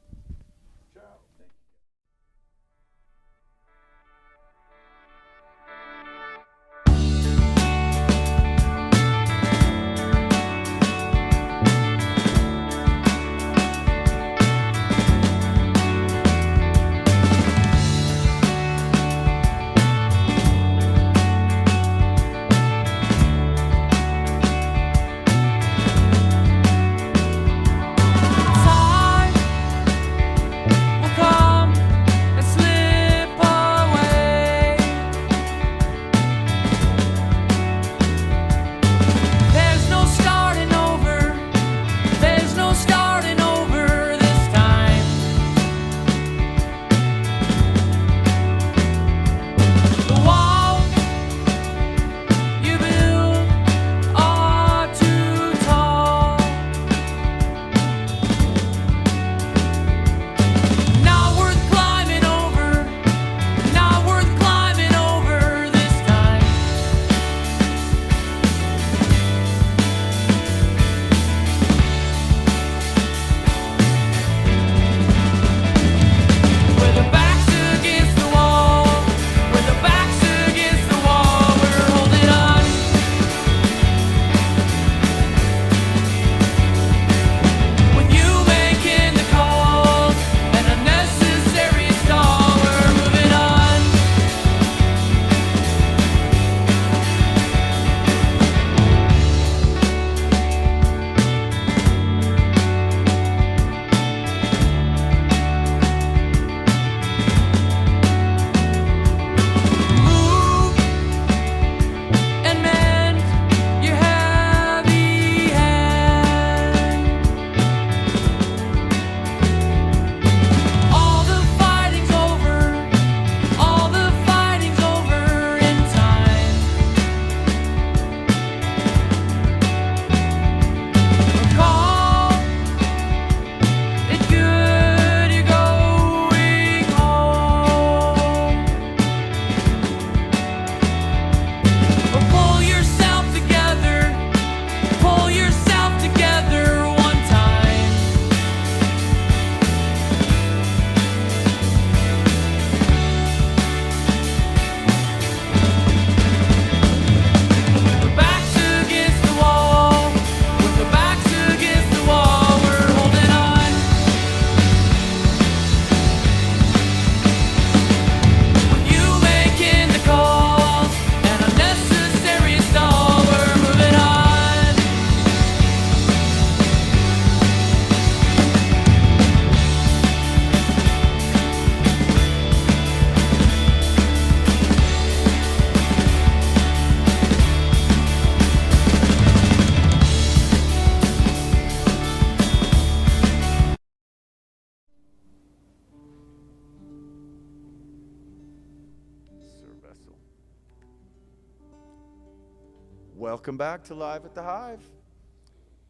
Welcome back to Live at the Hive.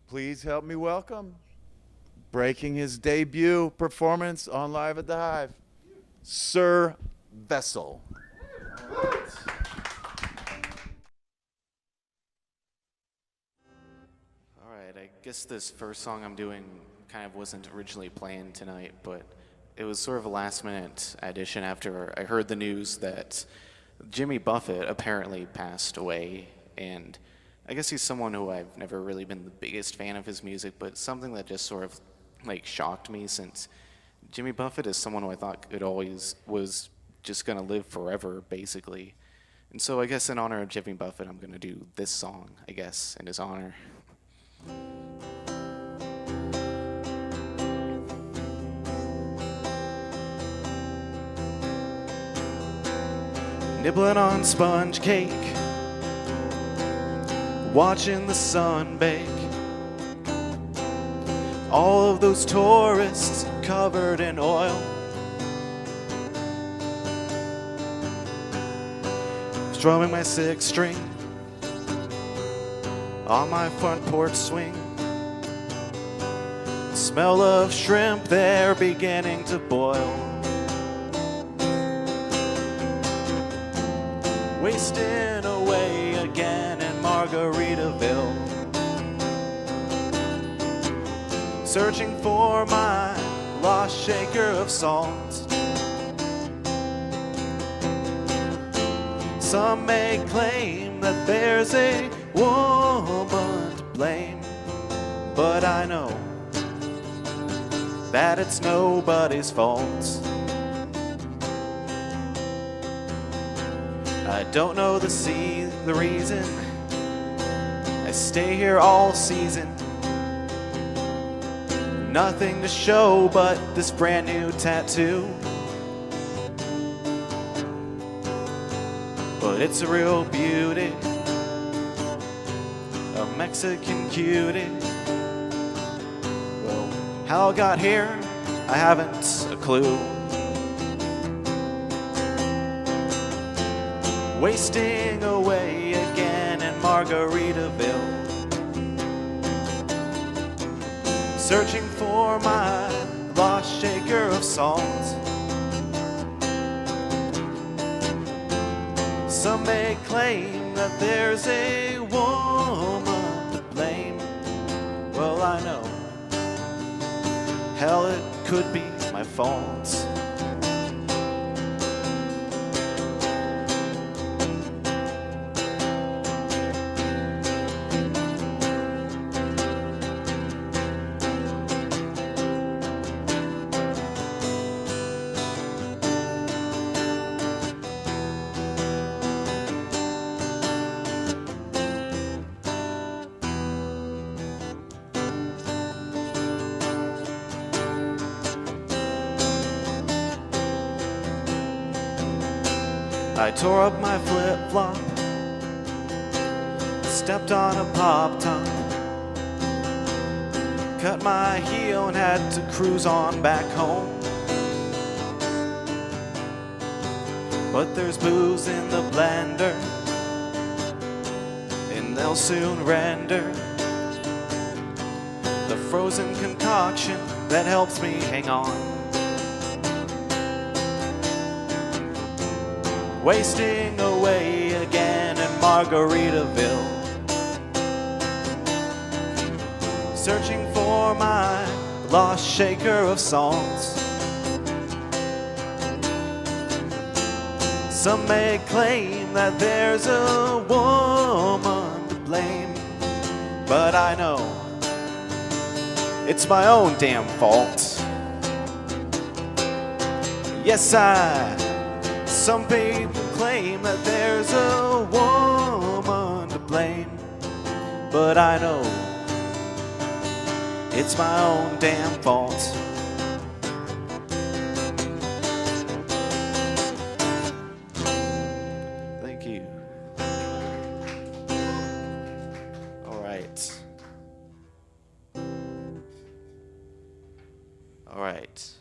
Please help me welcome, breaking his debut performance on Live at the Hive, Sir Vessel. All right, I guess this first song I'm doing kind of wasn't originally planned tonight, but it was sort of a last-minute addition after I heard the news that Jimmy Buffett apparently passed away, and I guess he's someone who I've never really been the biggest fan of his music, but something that just sort of like shocked me, since Jimmy Buffett is someone who I thought it always was just gonna live forever, basically. And so I guess in honor of Jimmy Buffett, I'm gonna do this song, I guess, in his honor. nibbling on sponge cake, watching the sun bake. All of those tourists covered in oil, strumming my sixth string on my front porch swing. Smell of shrimp, they're beginning to boil. Wasting away again in Margaritaville, searching for my lost shaker of salt. Some may claim that there's a woman to blame, but I know that it's nobody's fault. I don't know the reason I stay here all season. Nothing to show but this brand new tattoo. But it's a real beauty, a Mexican cutie. Well, how I got here, I haven't a clue. Wasting away again in Margaritaville, searching for my lost shaker of salt. Some may claim that there's a woman to blame. Well, I know, hell, it could be my fault. I tore up my flip-flop, stepped on a pop-top, cut my heel and had to cruise on back home. But there's booze in the blender, and they'll soon render the frozen concoction that helps me hang on. Wasting away again in Margaritaville, searching for my lost shaker of salt. Some may claim that there's a woman to blame, but I know it's my own damn fault. Yes, some people claim that there's a woman to blame, but I know it's my own damn fault. Thank you. All right. All right.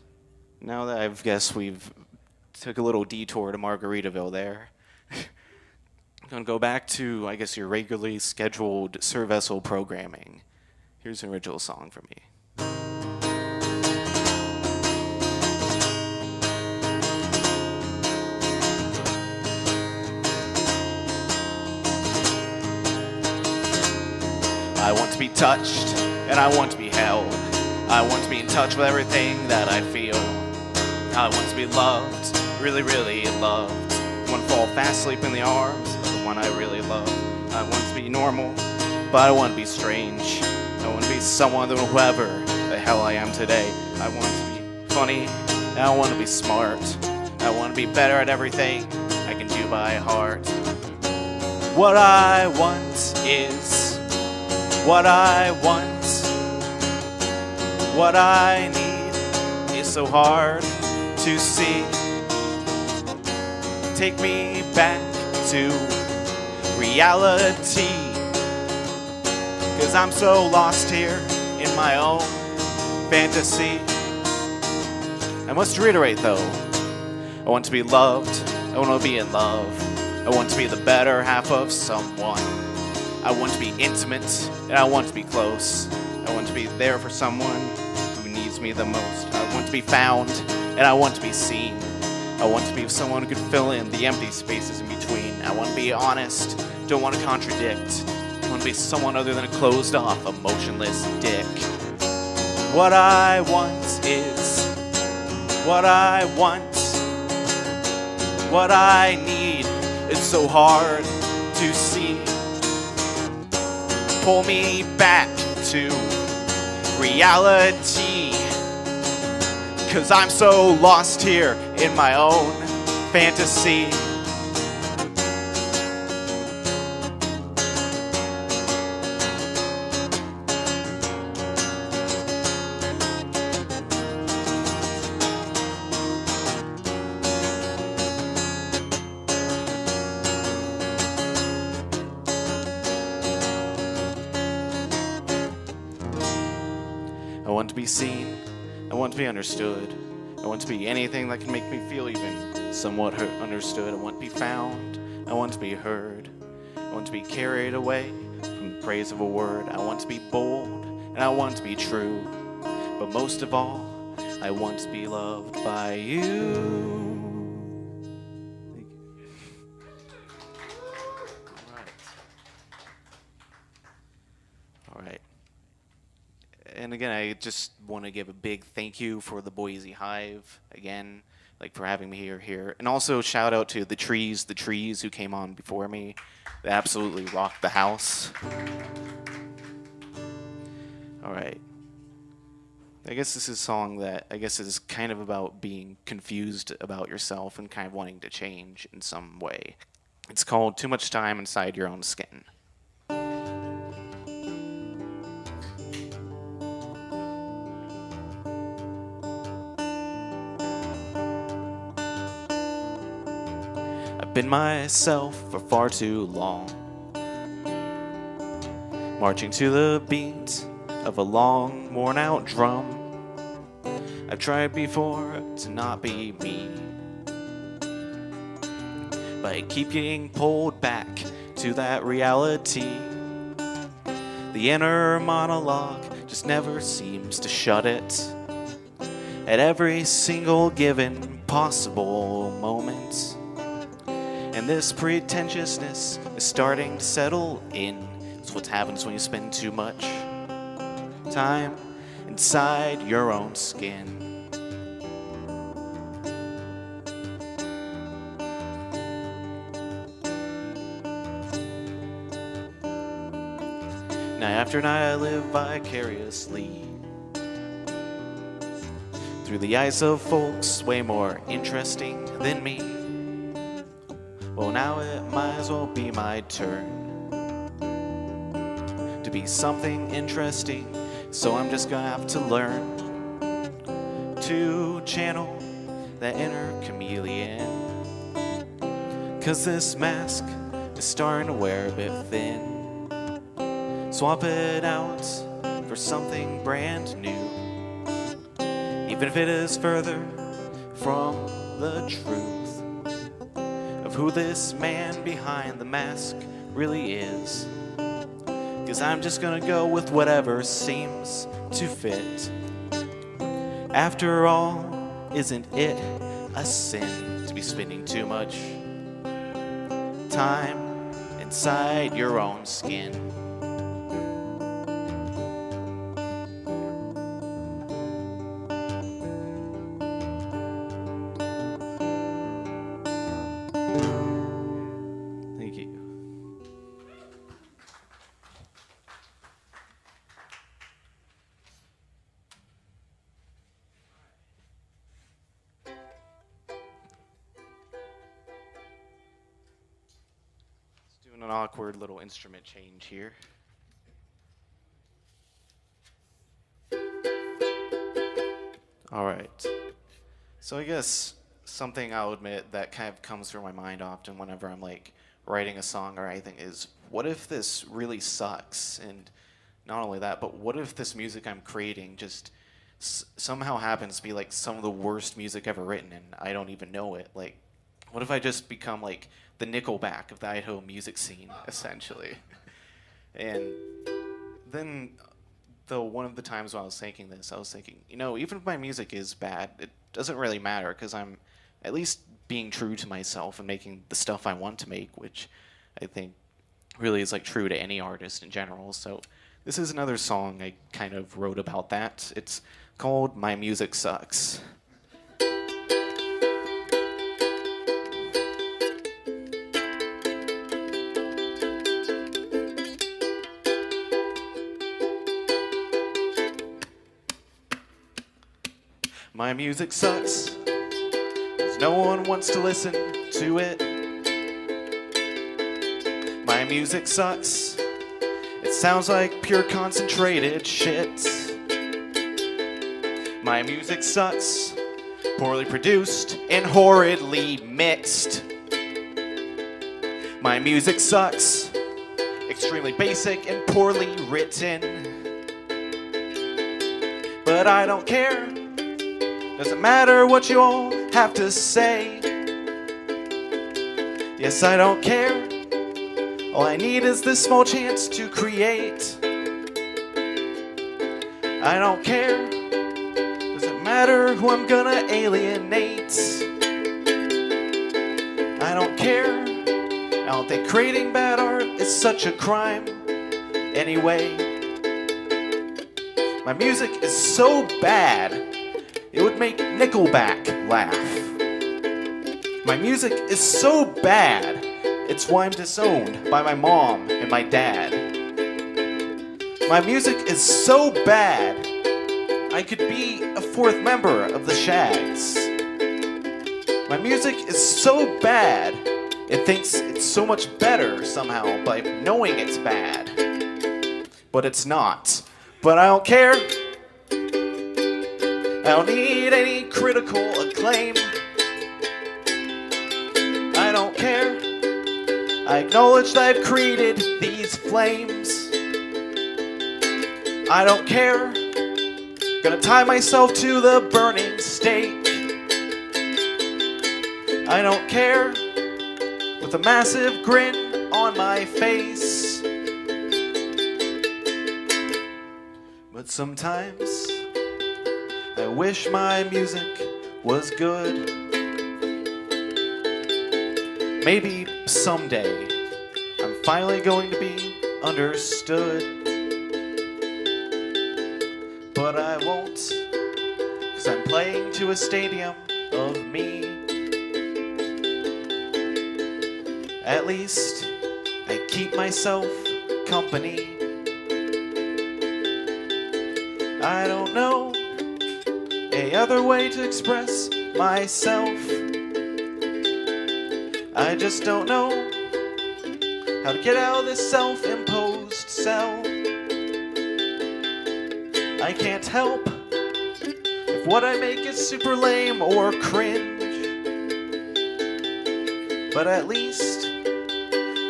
Now that I guess we've took a little detour to Margaritaville there, I'm going to go back to, I guess, your regularly scheduled Sir Vessel programming. Here's an original song from me. I want to be touched, and I want to be held. I want to be in touch with everything that I feel. I want to be loved, really, really loved. I want to fall fast asleep in the arms of the one I really love. I want to be normal, but I want to be strange. I want to be someone than whoever the hell I am today. I want to be funny, and I want to be smart. I want to be better at everything I can do by heart. What I want is what I want. What I need is so hard to see. take me back to reality. 'Cause I'm so lost here in my own fantasy. I must reiterate though, I want to be loved, I want to be in love, I want to be the better half of someone. I want to be intimate, and I want to be close. I want to be there for someone who needs me the most. I want to be found, and I want to be seen. I want to be someone who could fill in the empty spaces in between. I want to be honest, don't want to contradict. I want to be someone other than a closed off, emotionless dick. What I want is what I want. What I need is so hard to see. Pull me back to reality. 'Cause I'm so lost here in my own fantasy. I want to be seen. I want to be understood. I want to be anything that can make me feel even somewhat understood. I want to be found. I want to be heard. I want to be carried away from the praise of a word. I want to be bold and I want to be true. But most of all, I want to be loved by you. Thank you. All right. And again, I just want to give a big thank you for the Boise Hive, again, like for having me here. And also shout out to the trees who came on before me. They absolutely rocked the house. All right. I guess this is a song that I guess is kind of about being confused about yourself and kind of wanting to change in some way. It's called Too Much Time Inside Your Own Skin. I've been myself for far too long, marching to the beat of a long, worn-out drum. I've tried before to not be me, but I keep getting pulled back to that reality. The inner monologue just never seems to shut it. At every single given possible moment, and this pretentiousness is starting to settle in. It's what happens when you spend too much time inside your own skin. Night after night I live vicariously through the eyes of folks way more interesting than me. Well, now it might as well be my turn to be something interesting, so I'm just gonna have to learn to channel that inner chameleon. 'Cause this mask is starting to wear a bit thin. Swap it out for something brand new, even if it is further from the truth of who this man behind the mask really is. 'Cause I'm just gonna go with whatever seems to fit. After all, isn't it a sin to be spending too much time inside your own skin? Thank you. Just doing an awkward little instrument change here. All right. So I guess something I'll admit that kind of comes through my mind often whenever I'm like writing a song or anything is, what if this really sucks? And not only that, but what if this music I'm creating just somehow happens to be like some of the worst music ever written and I don't even know it? Like, what if I just become like the Nickelback of the Idaho music scene, essentially? And then one of the times when I was thinking this, I was thinking, even if my music is bad, it doesn't really matter because I'm at least being true to myself and making the stuff I want to make, which I think really is like true to any artist in general. So this is another song I kind of wrote about that. It's called My Music Sucks. My music sucks, 'cause no one wants to listen to it. My music sucks, it sounds like pure concentrated shit. My music sucks, poorly produced and horridly mixed. My music sucks, extremely basic and poorly written. But I don't care. Doesn't matter what you all have to say. Yes, I don't care. All I need is this small chance to create. I don't care. Doesn't matter who I'm gonna alienate. I don't care. I don't think creating bad art is such a crime. Anyway, my music is so bad it would make Nickelback laugh. My music is so bad, it's why I'm disowned by my mom and my dad. My music is so bad, I could be a fourth member of the Shags. My music is so bad, it thinks it's so much better somehow by knowing it's bad. But it's not. But I don't care. I don't need any critical acclaim. I don't care. I acknowledge that I've created these flames. I don't care. Gonna tie myself to the burning stake. I don't care. With a massive grin on my face. But sometimes I wish my music was good. Maybe someday I'm finally going to be understood. But I won't, 'cause I'm playing to a stadium of me. At least I keep myself company. I don't know any other way to express myself. I just don't know how to get out of this self-imposed cell. I can't help if what I make is super lame or cringe. But at least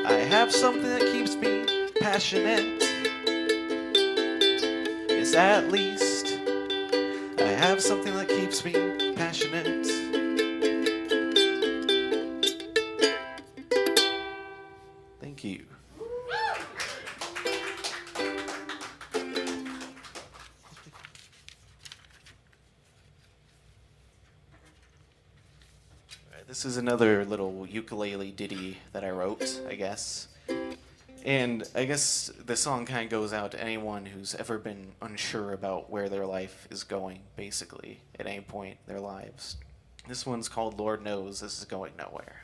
I have something that keeps me passionate. Yes, at least I have something that keeps me passionate. Thank you. This is another little ukulele ditty that I wrote, I guess. And I guess the song kind of goes out to anyone who's ever been unsure about where their life is going, basically, at any point in their lives. This one's called Lord Knows This Is Going Nowhere.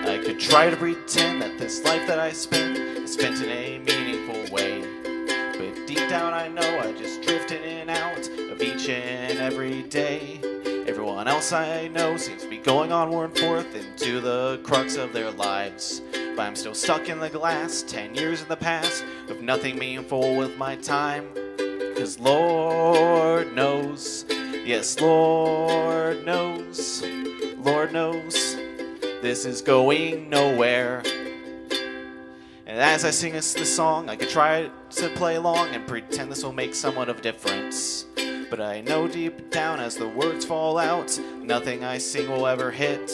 I could try to pretend that this life that I spent is spent in a meaningful way. But deep down I know I just drift in and out of each and every day. Everyone else I know seems to be going onward and forth into the crux of their lives. but I'm still stuck in the glass. 10 years in the past with nothing meaningful with my time. 'Cause Lord knows, yes, Lord knows, this is going nowhere. And as I sing this song, I could try to play along and pretend this will make somewhat of difference. But I know deep down as the words fall out, nothing I sing will ever hit.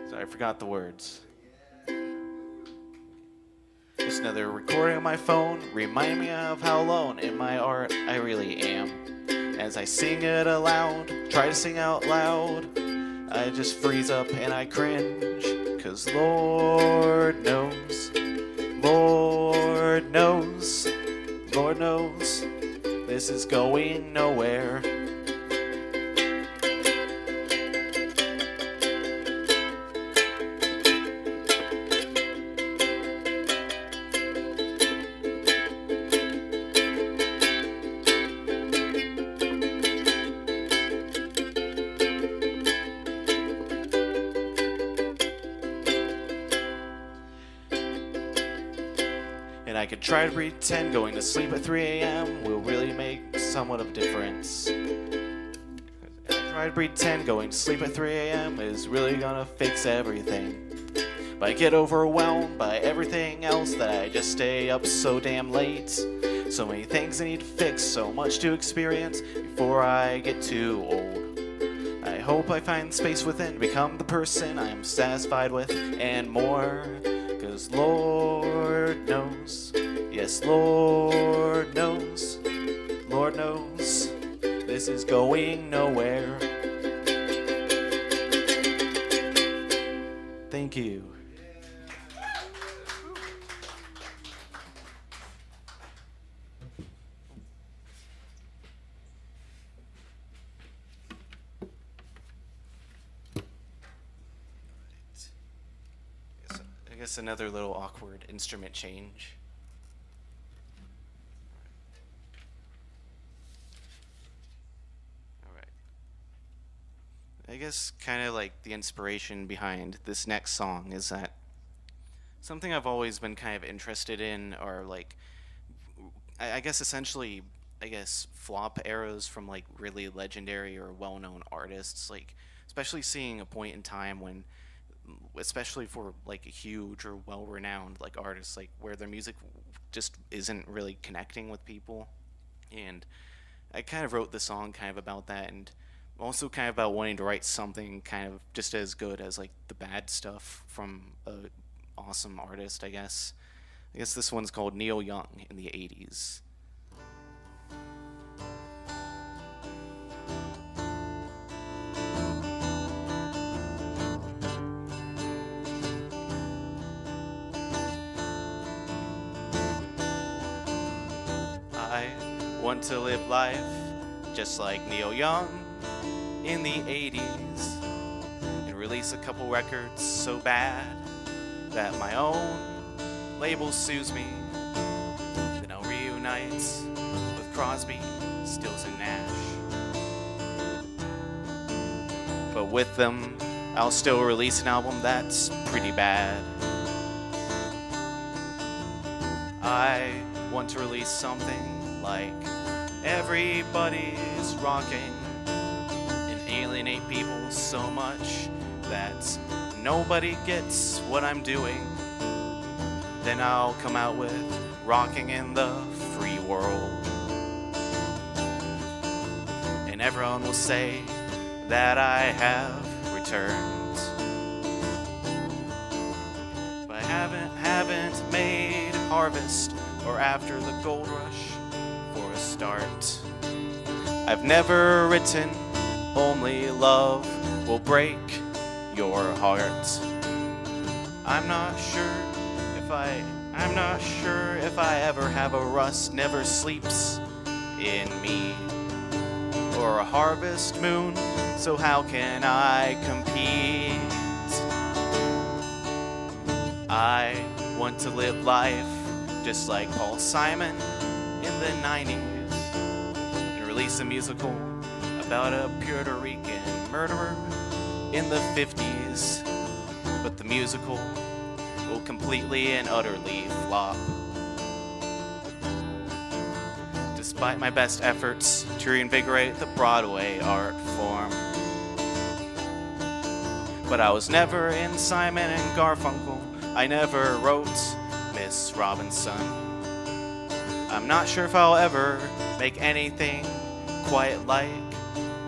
So I forgot the words. Just another recording on my phone, remind me of how alone in my art I really am. As I sing it aloud, try to sing out loud, I just freeze up and I cringe. 'Cause Lord knows, Lord knows, Lord knows, this is going nowhere. And I could try to pretend going to sleep at 3 a.m. will really make somewhat of a difference. I try to pretend going to sleep at 3 a.m. is really gonna fix everything. But I get overwhelmed by everything else that I just stay up so damn late. So many things I need to fix, so much to experience before I get too old. I hope I find space within, become the person I'm satisfied with and more. 'Cause Lord knows, yes, Lord knows, this is going nowhere. Thank you. I guess another little awkward instrument change. All right. I guess kind of like the inspiration behind this next song is that something I've always been kind of interested in are like, I guess essentially, flop arrows from like really legendary or well-known artists, like especially seeing a point in time when, especially for like a huge or well-renowned like artists, like where their music just isn't really connecting with people. And I kind of wrote the song kind of about that, and also kind of about wanting to write something kind of just as good as like the bad stuff from a awesome artist. I guess this one's called Neil Young in the 80s. I want to live life just like Neil Young in the 80s and release a couple records so bad that my own label sues me. Then I'll reunite with Crosby, Stills, and Nash. But with them, I'll still release an album that's pretty bad. I want to release something like everybody's rocking and alienate people so much that nobody gets what I'm doing. Then I'll come out with rocking in the free world, and everyone will say that I have returned. But I haven't made Harvest or After the Gold Rush for a start. I've never written Only Love Will Break Your Heart. I'm not sure if I ever have a Rust Never Sleeps in Me or a Harvest Moon, so how can I compete? I want to live life just like Paul Simon in the 90s and release a musical about a Puerto Rican murderer in the 50s, but the musical will completely and utterly flop. Despite my best efforts to reinvigorate the Broadway art form. But I was never in Simon and Garfunkel. I never wrote Miss Robinson. I'm not sure if I'll ever make anything quite like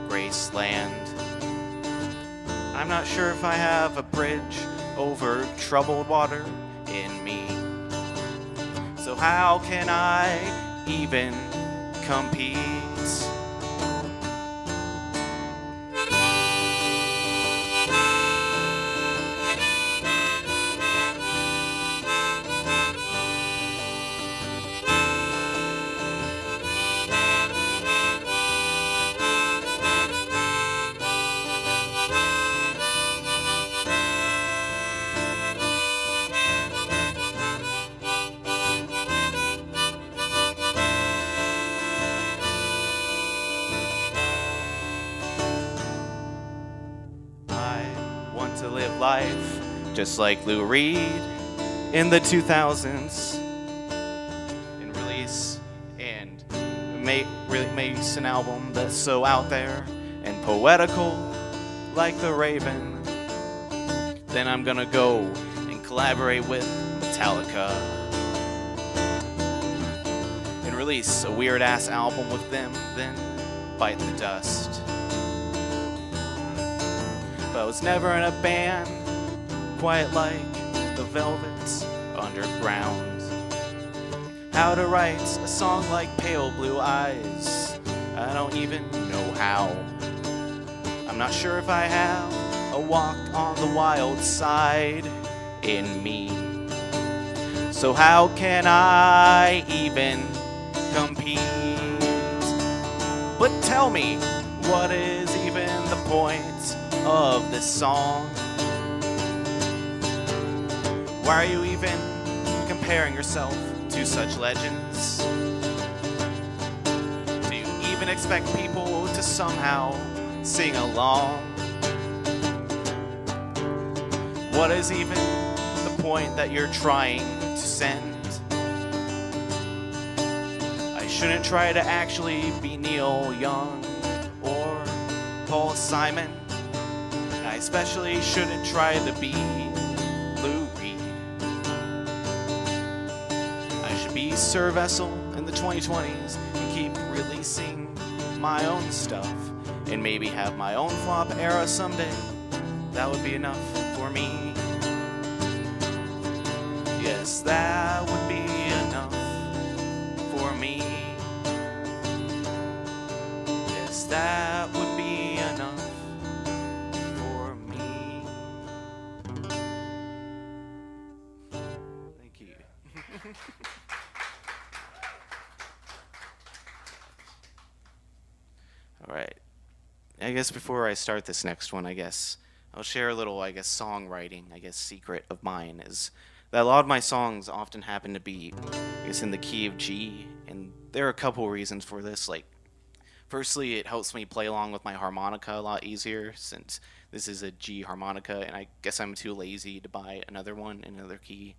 Graceland. I'm not sure if I have a bridge over troubled water in me. So how can I even compete? To live life just like Lou Reed in the 2000s and release an album that's so out there and poetical like The Raven. Then I'm gonna go and collaborate with Metallica and release a weird ass album with them, then bite the dust. But I was never in a band quite like the Velvets Underground. How to write a song like Pale Blue Eyes, I don't even know how. I'm not sure if I have a Walk on the Wild Side in me. So how can I even compete? But tell me, what is even the point of this song? Why are you even comparing yourself to such legends? Do you even expect people to somehow sing along? What is even the point that you're trying to send? I shouldn't try to actually be Neil Young or Paul Simon. I especially shouldn't try to be Lou Reed. I should be Sir Vessel in the 2020s and keep releasing my own stuff and maybe have my own flop era someday. That would be enough for me. Yes, that would be enough for me. Yes, that would be enough. Thank you. All right. I guess before I start this next one, I'll share a little, songwriting, secret of mine is that a lot of my songs often happen to be, in the key of G, and there are a couple reasons for this. Like, firstly, it helps me play along with my harmonica a lot easier, since this is a G harmonica, and I guess I'm too lazy to buy another one in another key.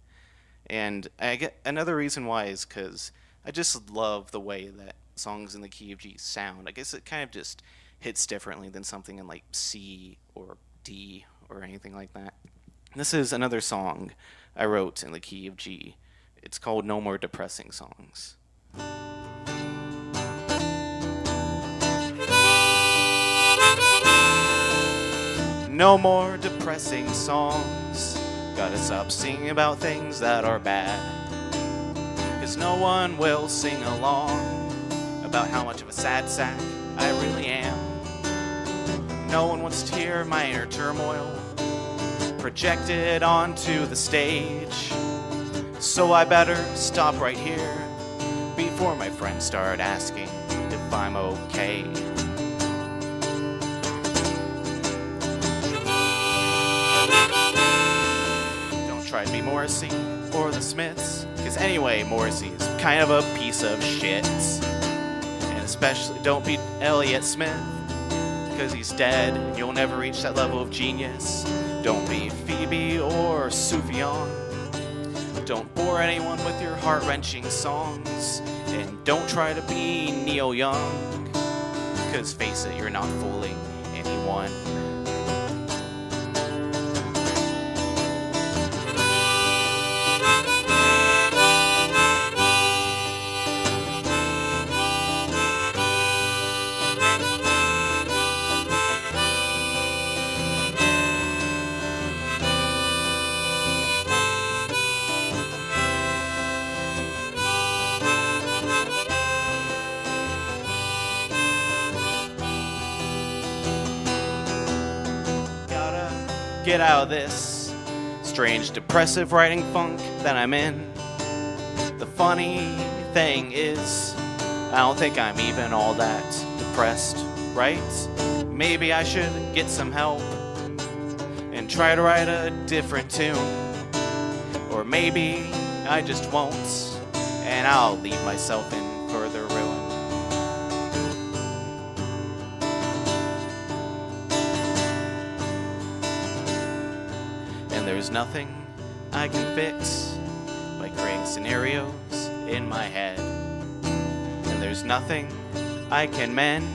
And I get another reason why is because I just love the way that songs in the key of G sound. I guess it kind of just hits differently than something in like C or D or anything like that. This is another song I wrote in the key of G. It's called No More Depressing Songs. No more depressing songs. Gotta stop singing about things that are bad. 'Cause no one will sing along about how much of a sad sack I really am. No one wants to hear my inner turmoil projected onto the stage. So I better stop right here before my friends start asking if I'm okay. Don't try to be Morrissey or the Smiths, 'cause anyway, Morrissey is kind of a piece of shit. And especially don't be Elliott Smith, 'cause he's dead, and you'll never reach that level of genius. Don't be Phoebe or Sufjan. Don't bore anyone with your heart-wrenching songs, and don't try to be Neil Young, 'cause face it, you're not fooling anyone. Get out of this strange, depressive writing funk that I'm in. The funny thing is, I don't think I'm even all that depressed, right? Maybe I should get some help and try to write a different tune. Or maybe I just won't, and I'll leave myself in further ruin. There's nothing I can fix by creating scenarios in my head. And there's nothing I can mend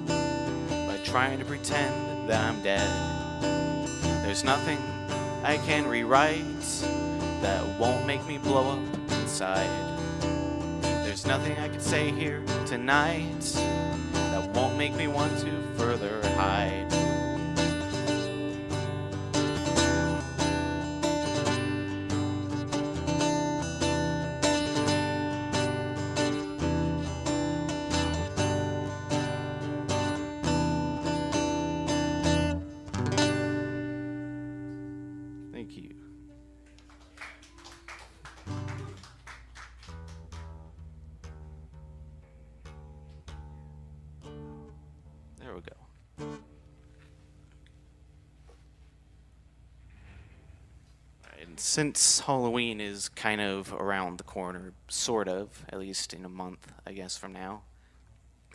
by trying to pretend that I'm dead. There's nothing I can rewrite that won't make me blow up inside. There's nothing I can say here tonight that won't make me want to further hide. Thank you. There we go. And since Halloween is kind of around the corner, sort of, at least in a month, I guess, from now,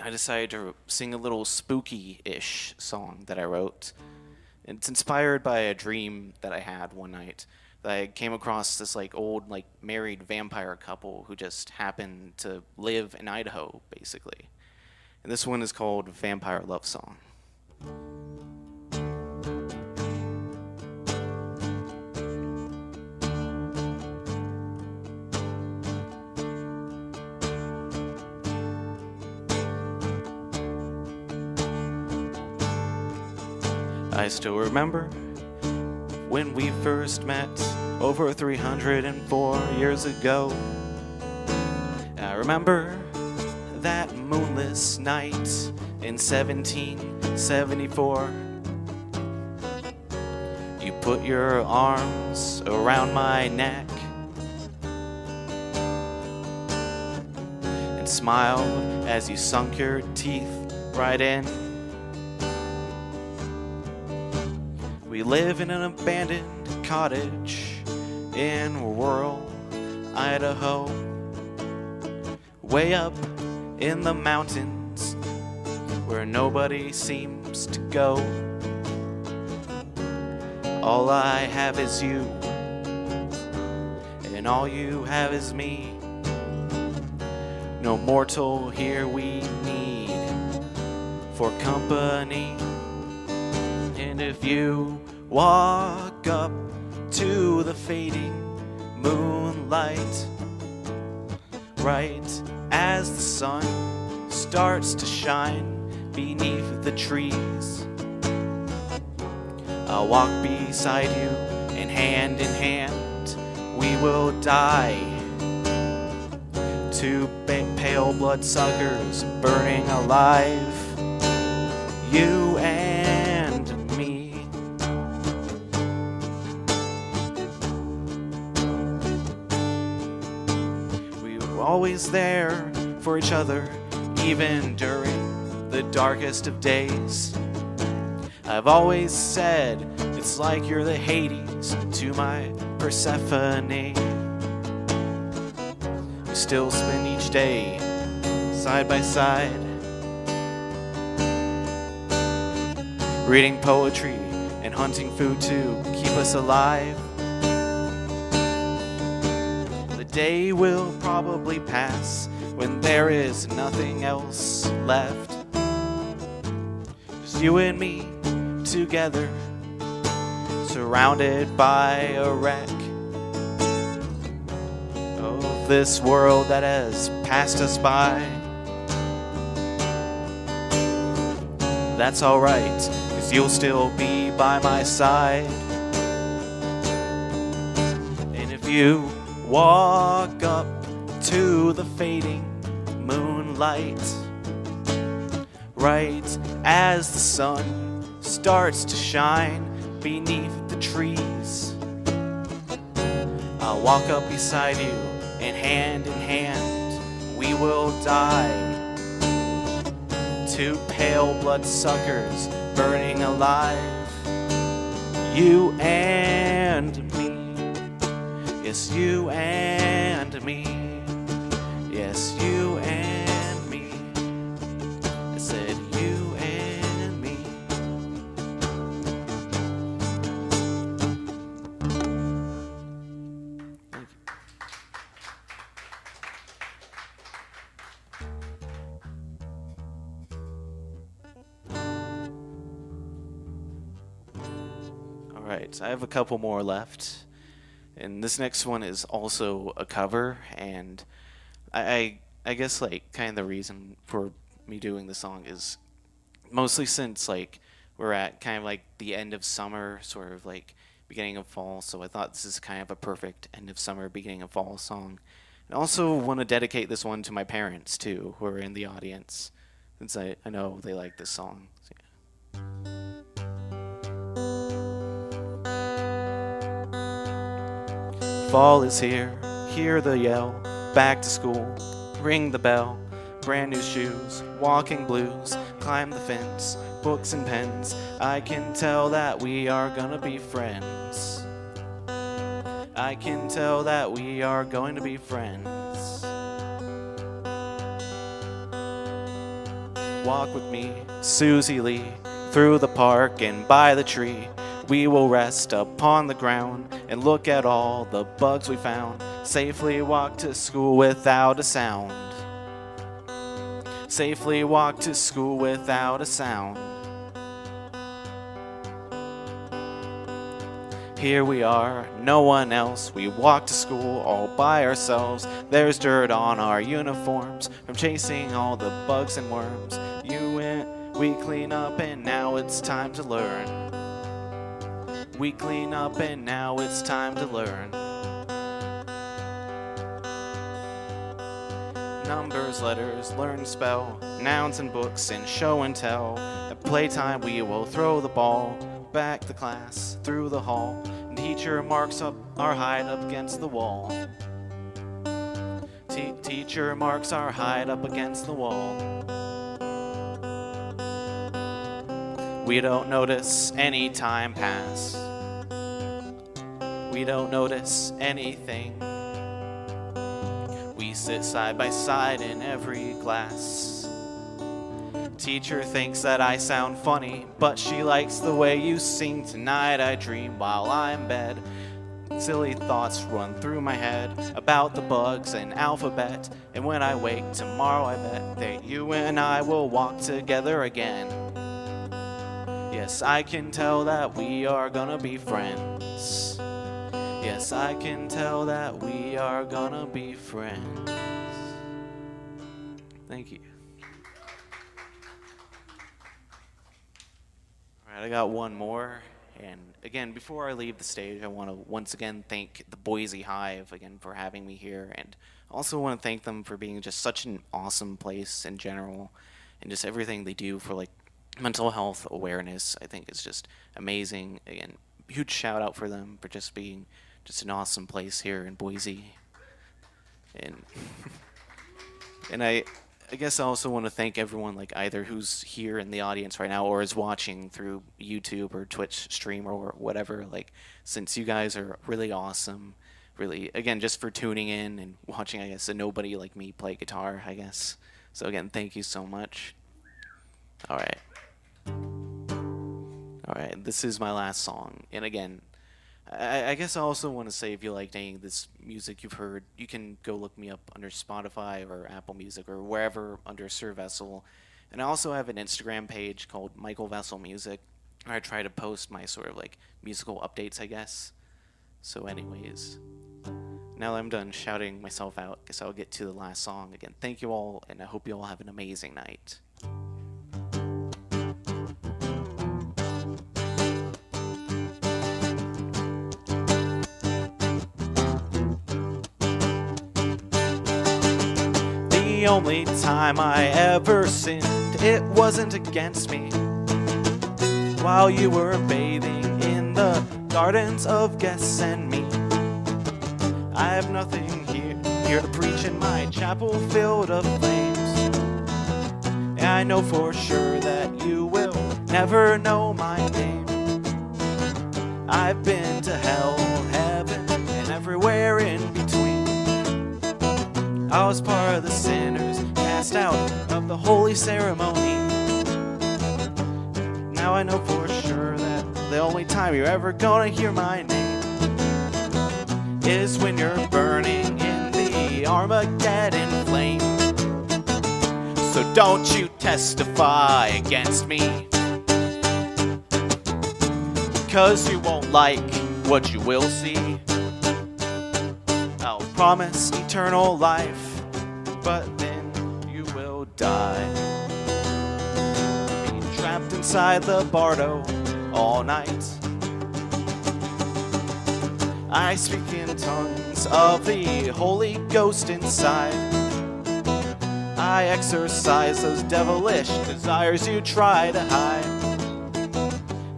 I decided to sing a little spooky-ish song that I wrote. It's inspired by a dream that I had one night. That I came across this old married vampire couple who just happened to live in Idaho, basically. And this one is called Vampire Love Song. I still remember when we first met over 304 years ago. I remember that moonless night in 1774. You put your arms around my neck and smiled as you sunk your teeth right in. We live in an abandoned cottage in rural Idaho, way up in the mountains where nobody seems to go. All I have is you, and all you have is me. No mortal here we need for company. And if you walk up to the fading moonlight, right as the sun starts to shine beneath the trees, I'll walk beside you, and hand in hand we will die. Two pale bloodsuckers burning alive, you and me. We were always there for each other, even during the darkest of days. I've always said it's like you're the Hades to my Persephone. We still spend each day side by side. reading poetry and hunting food to keep us alive. The day will probably pass when there is nothing else left. Just you and me together, surrounded by a wreck of this world that has passed us by. That's alright, 'cause you'll still be by my side. And if you walk up to the fading moonlight, right as the sun starts to shine beneath the trees, I'll walk up beside you, and hand in hand we will die. Two pale bloodsuckers burning alive, you and me. Yes, you and me. Yes, you and me. I said you and me. Thank you. All right, I have a couple more left. And this next one is also a cover, and I guess like kind of the reason for me doing the song is mostly since like we're at kind of like the end of summer, sort of like beginning of fall, so I thought this is kind of a perfect end of summer, beginning of fall song. And I also want to dedicate this one to my parents too, who are in the audience, since I know they like this song. So, yeah. Fall is here, hear the yell, back to school, ring the bell, brand new shoes, walking blues, climb the fence, books and pens, I can tell that we are gonna be friends. I can tell that we are going to be friends. Walk with me, Susie Lee, through the park and by the tree. We will rest upon the ground and look at all the bugs we found. Safely walk to school without a sound. Safely walk to school without a sound. Here we are, no one else. We walk to school all by ourselves. There's dirt on our uniforms from chasing all the bugs and worms. You and we clean up and now it's time to learn. We clean up and now it's time to learn. Numbers, letters, learn to spell, nouns and books and show and tell. At playtime we will throw the ball back to class, through the hall. And teacher marks up our height up against the wall. Teacher marks our height up against the wall. We don't notice any time pass. We don't notice anything. We sit side by side in every class. Teacher thinks that I sound funny, but she likes the way you sing. Tonight I dream while I'm in bed. Silly thoughts run through my head about the bugs and alphabet. And when I wake tomorrow, I bet that you and I will walk together again. Yes, I can tell that we are gonna be friends. Yes, I can tell that we are gonna be friends. Thank you. All right, I got one more. And again, before I leave the stage, I want to once again thank the Boise Hive again for having me here. And I also want to thank them for being just such an awesome place in general. And just everything they do for like mental health awareness, I think is just amazing. Again, huge shout out for them for just being just an awesome place here in Boise. And I guess I also want to thank everyone, like either who's here in the audience right now or is watching through YouTube or Twitch stream or whatever, like, since you guys are really awesome, really, again, just for tuning in and watching, I guess, a nobody like me play guitar, I guess. So again, thank you so much. All right. again, this is my last song. And again, I guess I also want to say, if you like any of this music you've heard, you can go look me up under Spotify or Apple Music or wherever under Sir Vessel. And I also have an Instagram page called Michael Vessel Music, where I try to post my sort of like musical updates, I guess. So anyways, now that I'm done shouting myself out, I guess I'll get to the last song. Again, thank you all, and I hope you all have an amazing night. The only time I ever sinned, it wasn't against me. While you were bathing in the gardens of Gethsemane, I have nothing here to preach in my chapel filled of flames. And I know for sure that you will never know my name. I've been to hell, heaven, and everywhere in between. I was part of the sinners cast out of the holy ceremony. Now I know for sure that the only time you're ever gonna hear my name is when you're burning in the Armageddon flame. So don't you testify against me, 'cause you won't like what you will see. I'll promise eternal life, but then you will die. Being trapped inside the bardo all night. I speak in tongues of the Holy Ghost inside. I exercise those devilish desires you try to hide.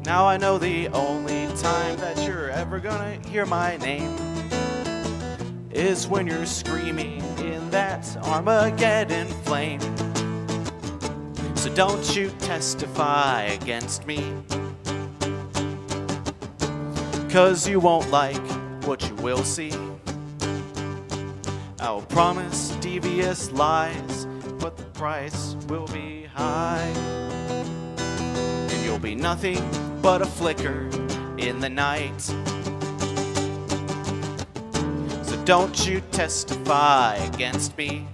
Now I know the only time that you're ever gonna hear my name is when you're screaming in that Armageddon flame. So don't you testify against me, 'cause you won't like what you will see. I'll promise devious lies, but the price will be high. And you'll be nothing but a flicker in the night. So don't you testify against me.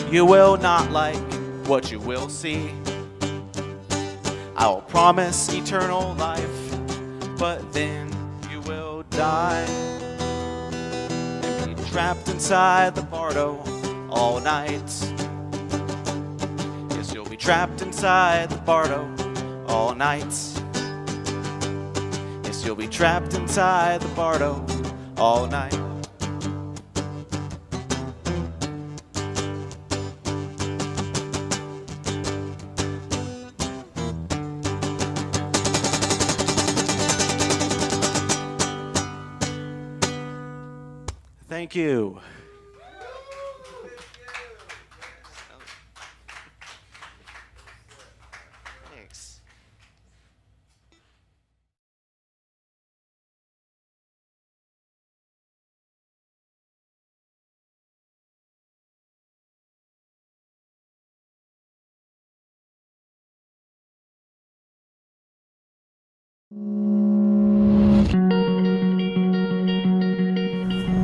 You will not like what you will see. I'll promise eternal life, but then you will die and be trapped inside the bardo all night. Yes, you'll be trapped inside the bardo all night. Yes, you'll be trapped inside the bardo all night. Thank you. Thanks.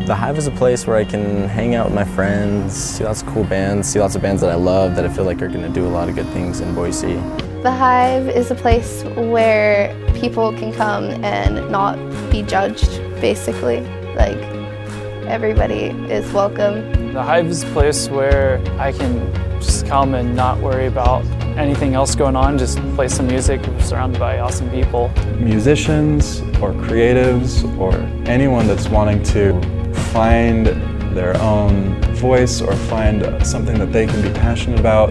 The Hive is a place where I can hang out with my friends, see lots of cool bands, see lots of bands that I love that I feel like are going to do a lot of good things in Boise. The Hive is a place where people can come and not be judged, basically. Like, everybody is welcome. The Hive is a place where I can just come and not worry about anything else going on, just play some music, surrounded by awesome people. Musicians or creatives or anyone that's wanting to find their own voice or find something that they can be passionate about,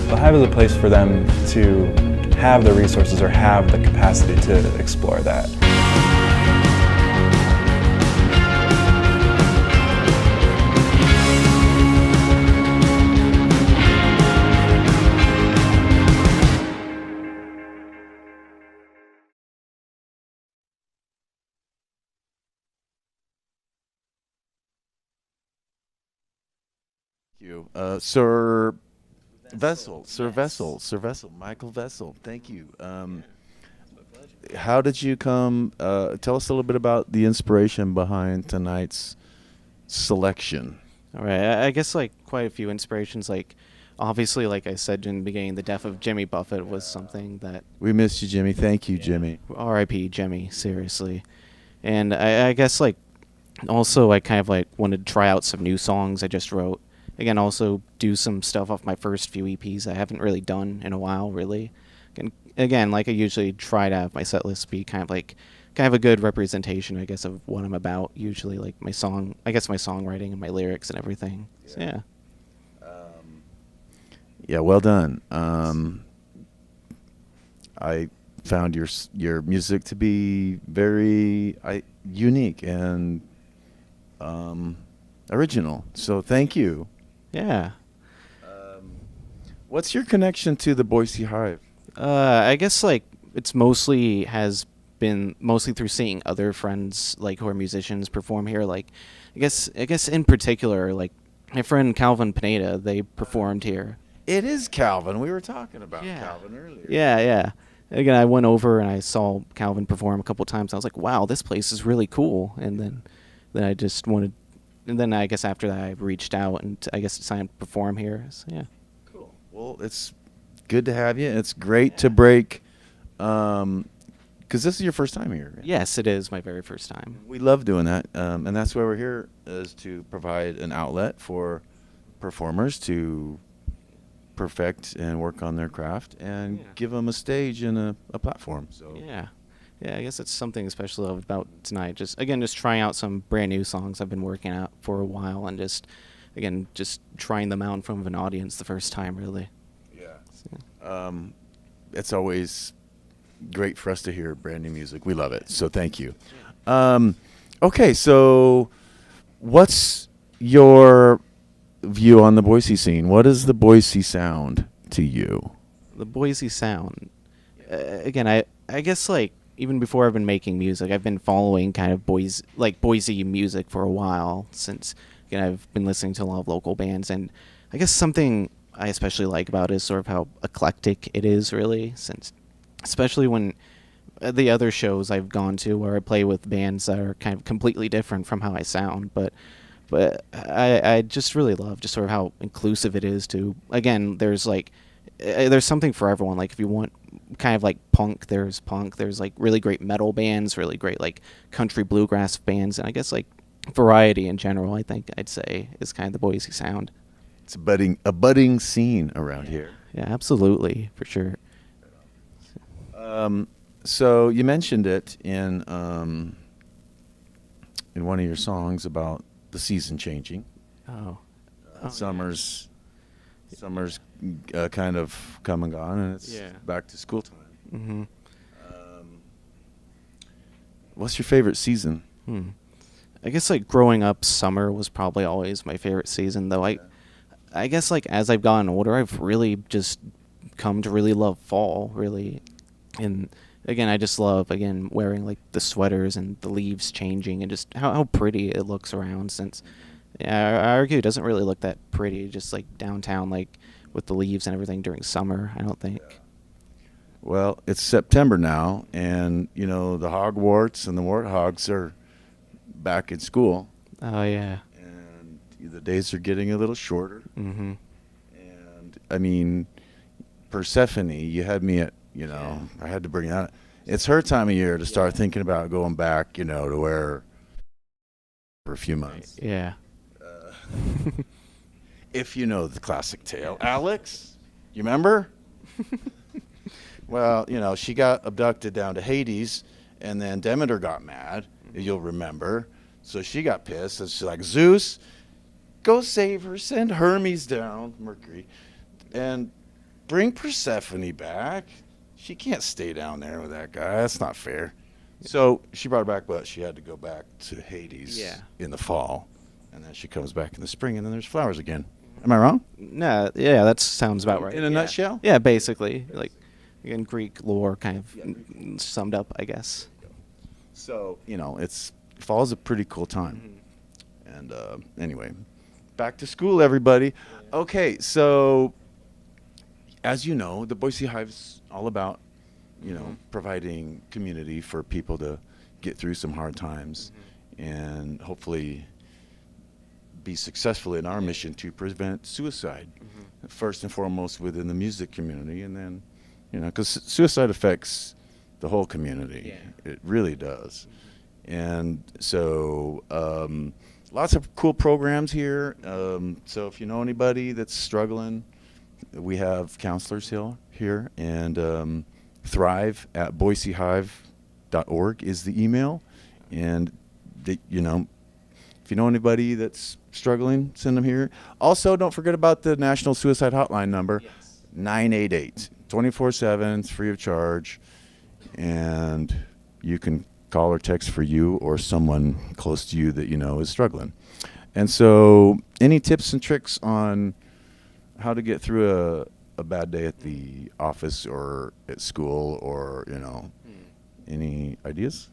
the Hive is a place for them to have the resources or have the capacity to explore that. You, Sir Sir Vessel, Michael Vessel. Thank you. How did you come? Tell us a little bit about the inspiration behind tonight's selection. All right, I guess like quite a few inspirations. Like, obviously, like I said in the beginning, the death of Jimmy Buffett was something that. We missed you, Jimmy. Thank you, Jimmy. R.I.P. Jimmy, seriously. And I guess like also I kind of like wanted to try out some new songs I just wrote. Again, also do some stuff off my first few EPs I haven't really done in a while, really. Again, like I usually try to have my set list be kind of a good representation, I guess, of what I'm about. Usually, like my songwriting and my lyrics and everything. So, yeah. Yeah, well done. I found your music to be very unique and original. So thank you. Yeah. What's your connection to the Boise Hive? I guess like it's has been mostly through seeing other friends like who are musicians perform here. Like, I guess in particular, like my friend Calvin Pineda, they performed here. It is Calvin. We were talking about Calvin earlier. Yeah. Again, I went over and I saw Calvin perform a couple times. I was like, wow, this place is really cool. And then I just wanted, and then I guess after that I reached out and I guess decided to perform here. So, yeah. Cool. Well, it's good to have you. It's great to break, because this is your first time here. Right? Yes, it is my very first time. We love doing that, and that's why we're here, is to provide an outlet for performers to perfect and work on their craft and give them a stage and a platform. So yeah, I guess it's something special about tonight. Just trying out some brand new songs I've been working out for a while, and just trying them out in front of an audience the first time, really. Yeah. It's always great for us to hear brand new music. We love it. So thank you. Okay, so what's your view on the Boise scene? What is the Boise sound to you? The Boise sound. Again, I guess like even before I've been making music, I've been following kind of Boise music for a while, since I've been listening to a lot of local bands, and I guess something I especially like about it is sort of how eclectic it is, really, since especially when the other shows I've gone to where I play with bands that are kind of completely different from how I sound, but I just really love just sort of how inclusive it is to, again, there's something for everyone. Like if you want kind of like punk, there's like really great metal bands, really great like country bluegrass bands, and I guess like variety in general, I think I'd say is kind of the Boise sound. It's a budding scene around here. Yeah, absolutely, for sure. So you mentioned it in one of your songs about the season changing. Summer's kind of come and gone, and it's back to school time. Mm-hmm. What's your favorite season? I guess like growing up, summer was probably always my favorite season, though. I guess like as I've gotten older, I've really just come to really love fall, really. And again, I just love wearing like the sweaters and the leaves changing and just how pretty it looks around, since I argue it doesn't really look that pretty just like downtown, like with the leaves and everything during summer, I don't think. Well, it's September now, and the hogwarts and the warthogs are back in school. Oh yeah. And the days are getting a little shorter. Mm-hmm. And I mean, Persephone, you had me at, I had to bring that. It's her time of year to start thinking about going back, to where for a few months. Yeah. If you know the classic tale. Alex, you remember? Well, she got abducted down to Hades, and then Demeter got mad, you'll remember. So she got pissed, and she's like, Zeus, go save her, send Hermes down, Mercury, and bring Persephone back. She can't stay down there with that guy. That's not fair. So she brought her back, but she had to go back to Hades in the fall. And then she comes back in the spring, and then there's flowers again. Am I wrong? No, yeah, that sounds about right. In a nutshell? Yeah, basically. Like, again, Greek lore kind of summed up, I guess. So, fall's a pretty cool time. Mm-hmm. And anyway, back to school, everybody. Okay, so as you know, the Boise Hive's all about, providing community for people to get through some hard times and hopefully be successful in our mission to prevent suicide, first and foremost within the music community, and then, because suicide affects the whole community. It really does. And so lots of cool programs here. So if you know anybody that's struggling, we have counselors here, and thrive@boisehive.org is the email. And, if you know anybody that's struggling, send them here. Also, don't forget about the National Suicide Hotline number, 988, 24/7, it's free of charge. And you can call or text for you or someone close to you that is struggling. And so, any tips and tricks on how to get through a bad day at the office or at school, or any ideas?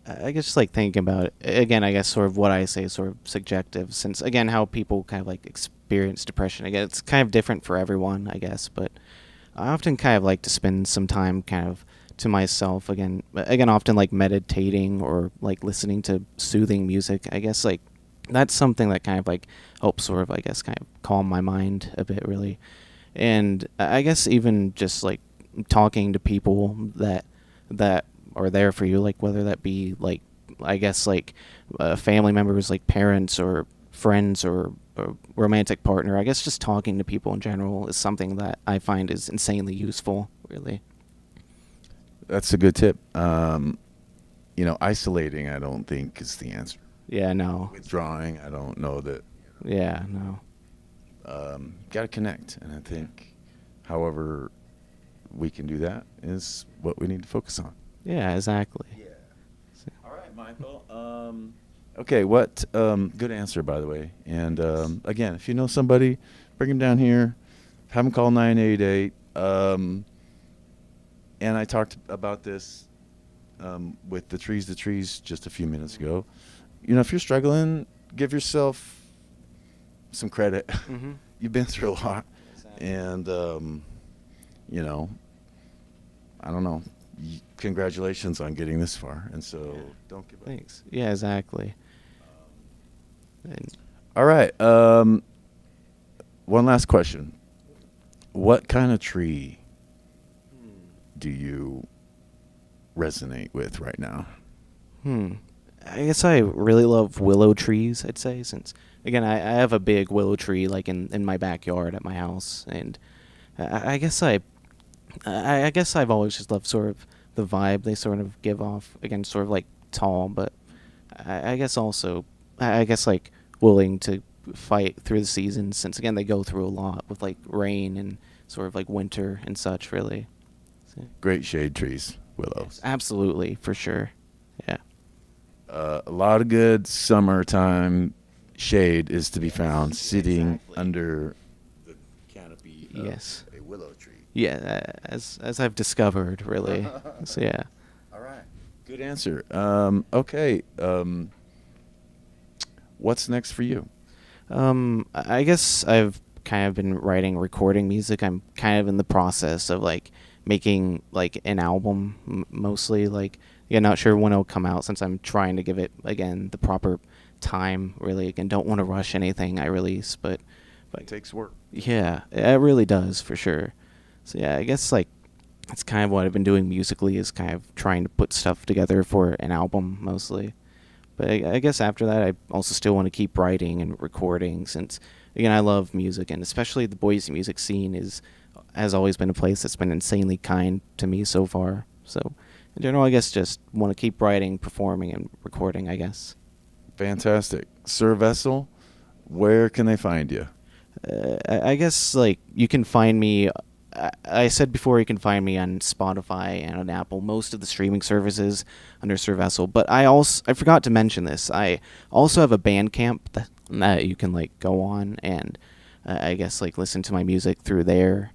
I guess just like thinking about it again, I guess sort of what I say is sort of subjective, since again how people kind of like experience depression. Again, it's kind of different for everyone, I guess, but I often kind of like to spend some time kind of to myself, again often like meditating or like listening to soothing music. I guess like that's something that kind of like helps sort of, I guess, kind of calm my mind a bit, really. And I guess even just like talking to people that are there for you, like whether that be like, I guess like family members, like parents or friends or a romantic partner. I guess just talking to people in general is something that I find is insanely useful, really. That's a good tip. Isolating, I don't think is the answer. Yeah, no. Withdrawing, I don't know that. Yeah, no. Got to connect, and I think however we can do that is what we need to focus on. Yeah, exactly. Yeah. All right, Michael. Okay, good answer, by the way. And again, if you know somebody, bring them down here, have them call 988. And I talked about this with the trees just a few minutes ago. If you're struggling, give yourself some credit. You've been through a lot. Exactly. And, I don't know. Congratulations on getting this far. And so don't give up. Thanks. Yeah, exactly. All right. One last question. What kind of tree do you resonate with right now? I guess I really love willow trees, I'd say, since, again, I have a big willow tree, like, in my backyard at my house, and I guess I've always just loved sort of the vibe they sort of give off, again, sort of, like, tall, but I guess also, like, willing to fight through the seasons, since, again, they go through a lot with, like, rain and sort of, like, winter and such, really. So. Great shade trees, willows. Absolutely, for sure, yeah. A lot of good summertime shade is to be found sitting under the canopy of a willow tree. Yeah, as I've discovered, really. So, yeah. All right. Good answer. Okay. What's next for you? I guess I've kind of been recording music. I'm kind of in the process of like making like an album, mostly. Like, yeah, not sure when it'll come out, since I'm trying to give it, again, the proper time, really. Again, don't want to rush anything I release, but it takes work. Yeah, it really does, for sure. So yeah, I guess like that's kind of what I've been doing musically, is kind of trying to put stuff together for an album, mostly. But I guess after that, I also still want to keep writing and recording, since, again, I love music, and especially the Boise music scene has always been a place that's been insanely kind to me so far. So, in general, I guess just want to keep writing, performing, and recording, I guess. Fantastic. Sir Vessel, where can they find you? I guess, like, you can find me... I said before, you can find me on Spotify and on Apple, most of the streaming services under Sir Vessel. But I forgot to mention this. I also have a Bandcamp that you can like go on and I guess like listen to my music through there.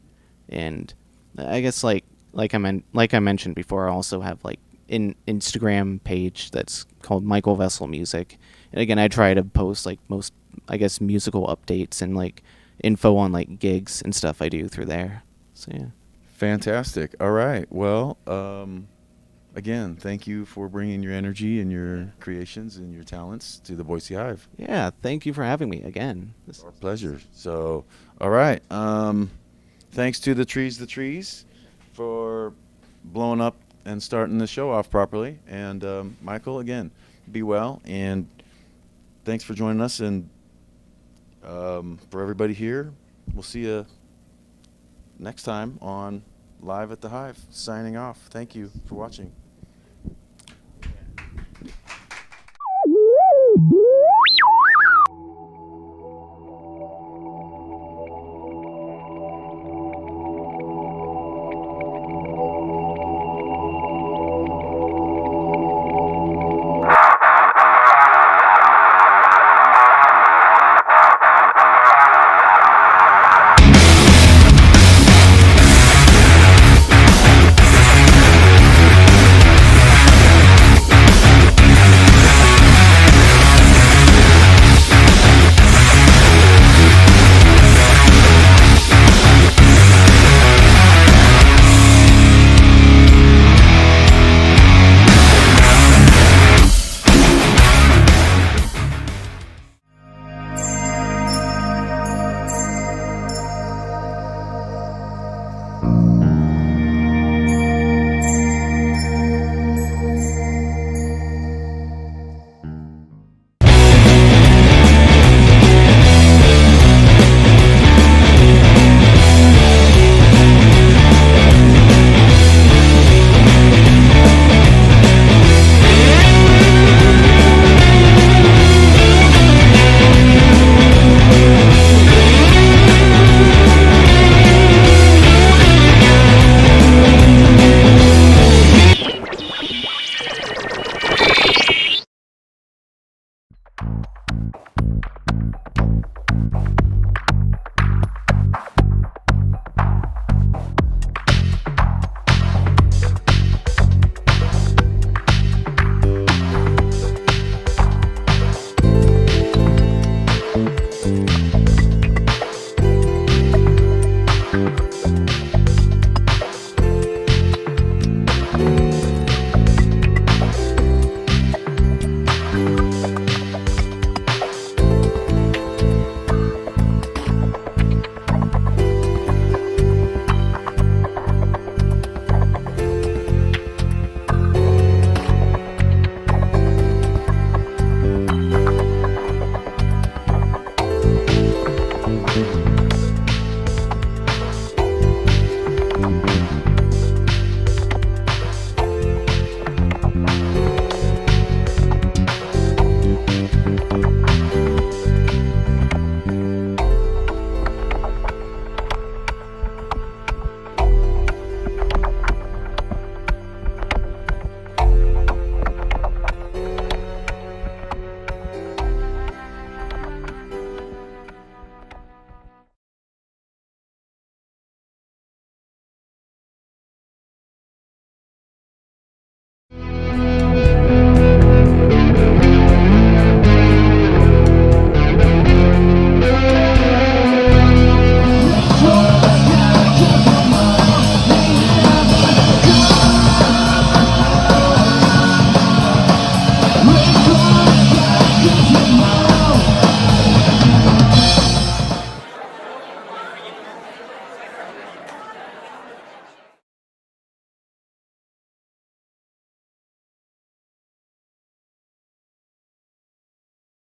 And I guess like I mentioned before, I also have like an Instagram page that's called Michael Vessel Music. And again, I try to post like most, I guess, musical updates and like info on like gigs and stuff I do through there. So yeah. Fantastic. All right. Well, again, thank you for bringing your energy and your creations and your talents to the Boise Hive. Yeah, thank you for having me again. Our pleasure. So, all right. Thanks to the trees for blowing up and starting the show off properly. And Michael, again, be well. And thanks for joining us. And for everybody here, we'll see you next time on Live at the Hive. Signing off. Thank you for watching.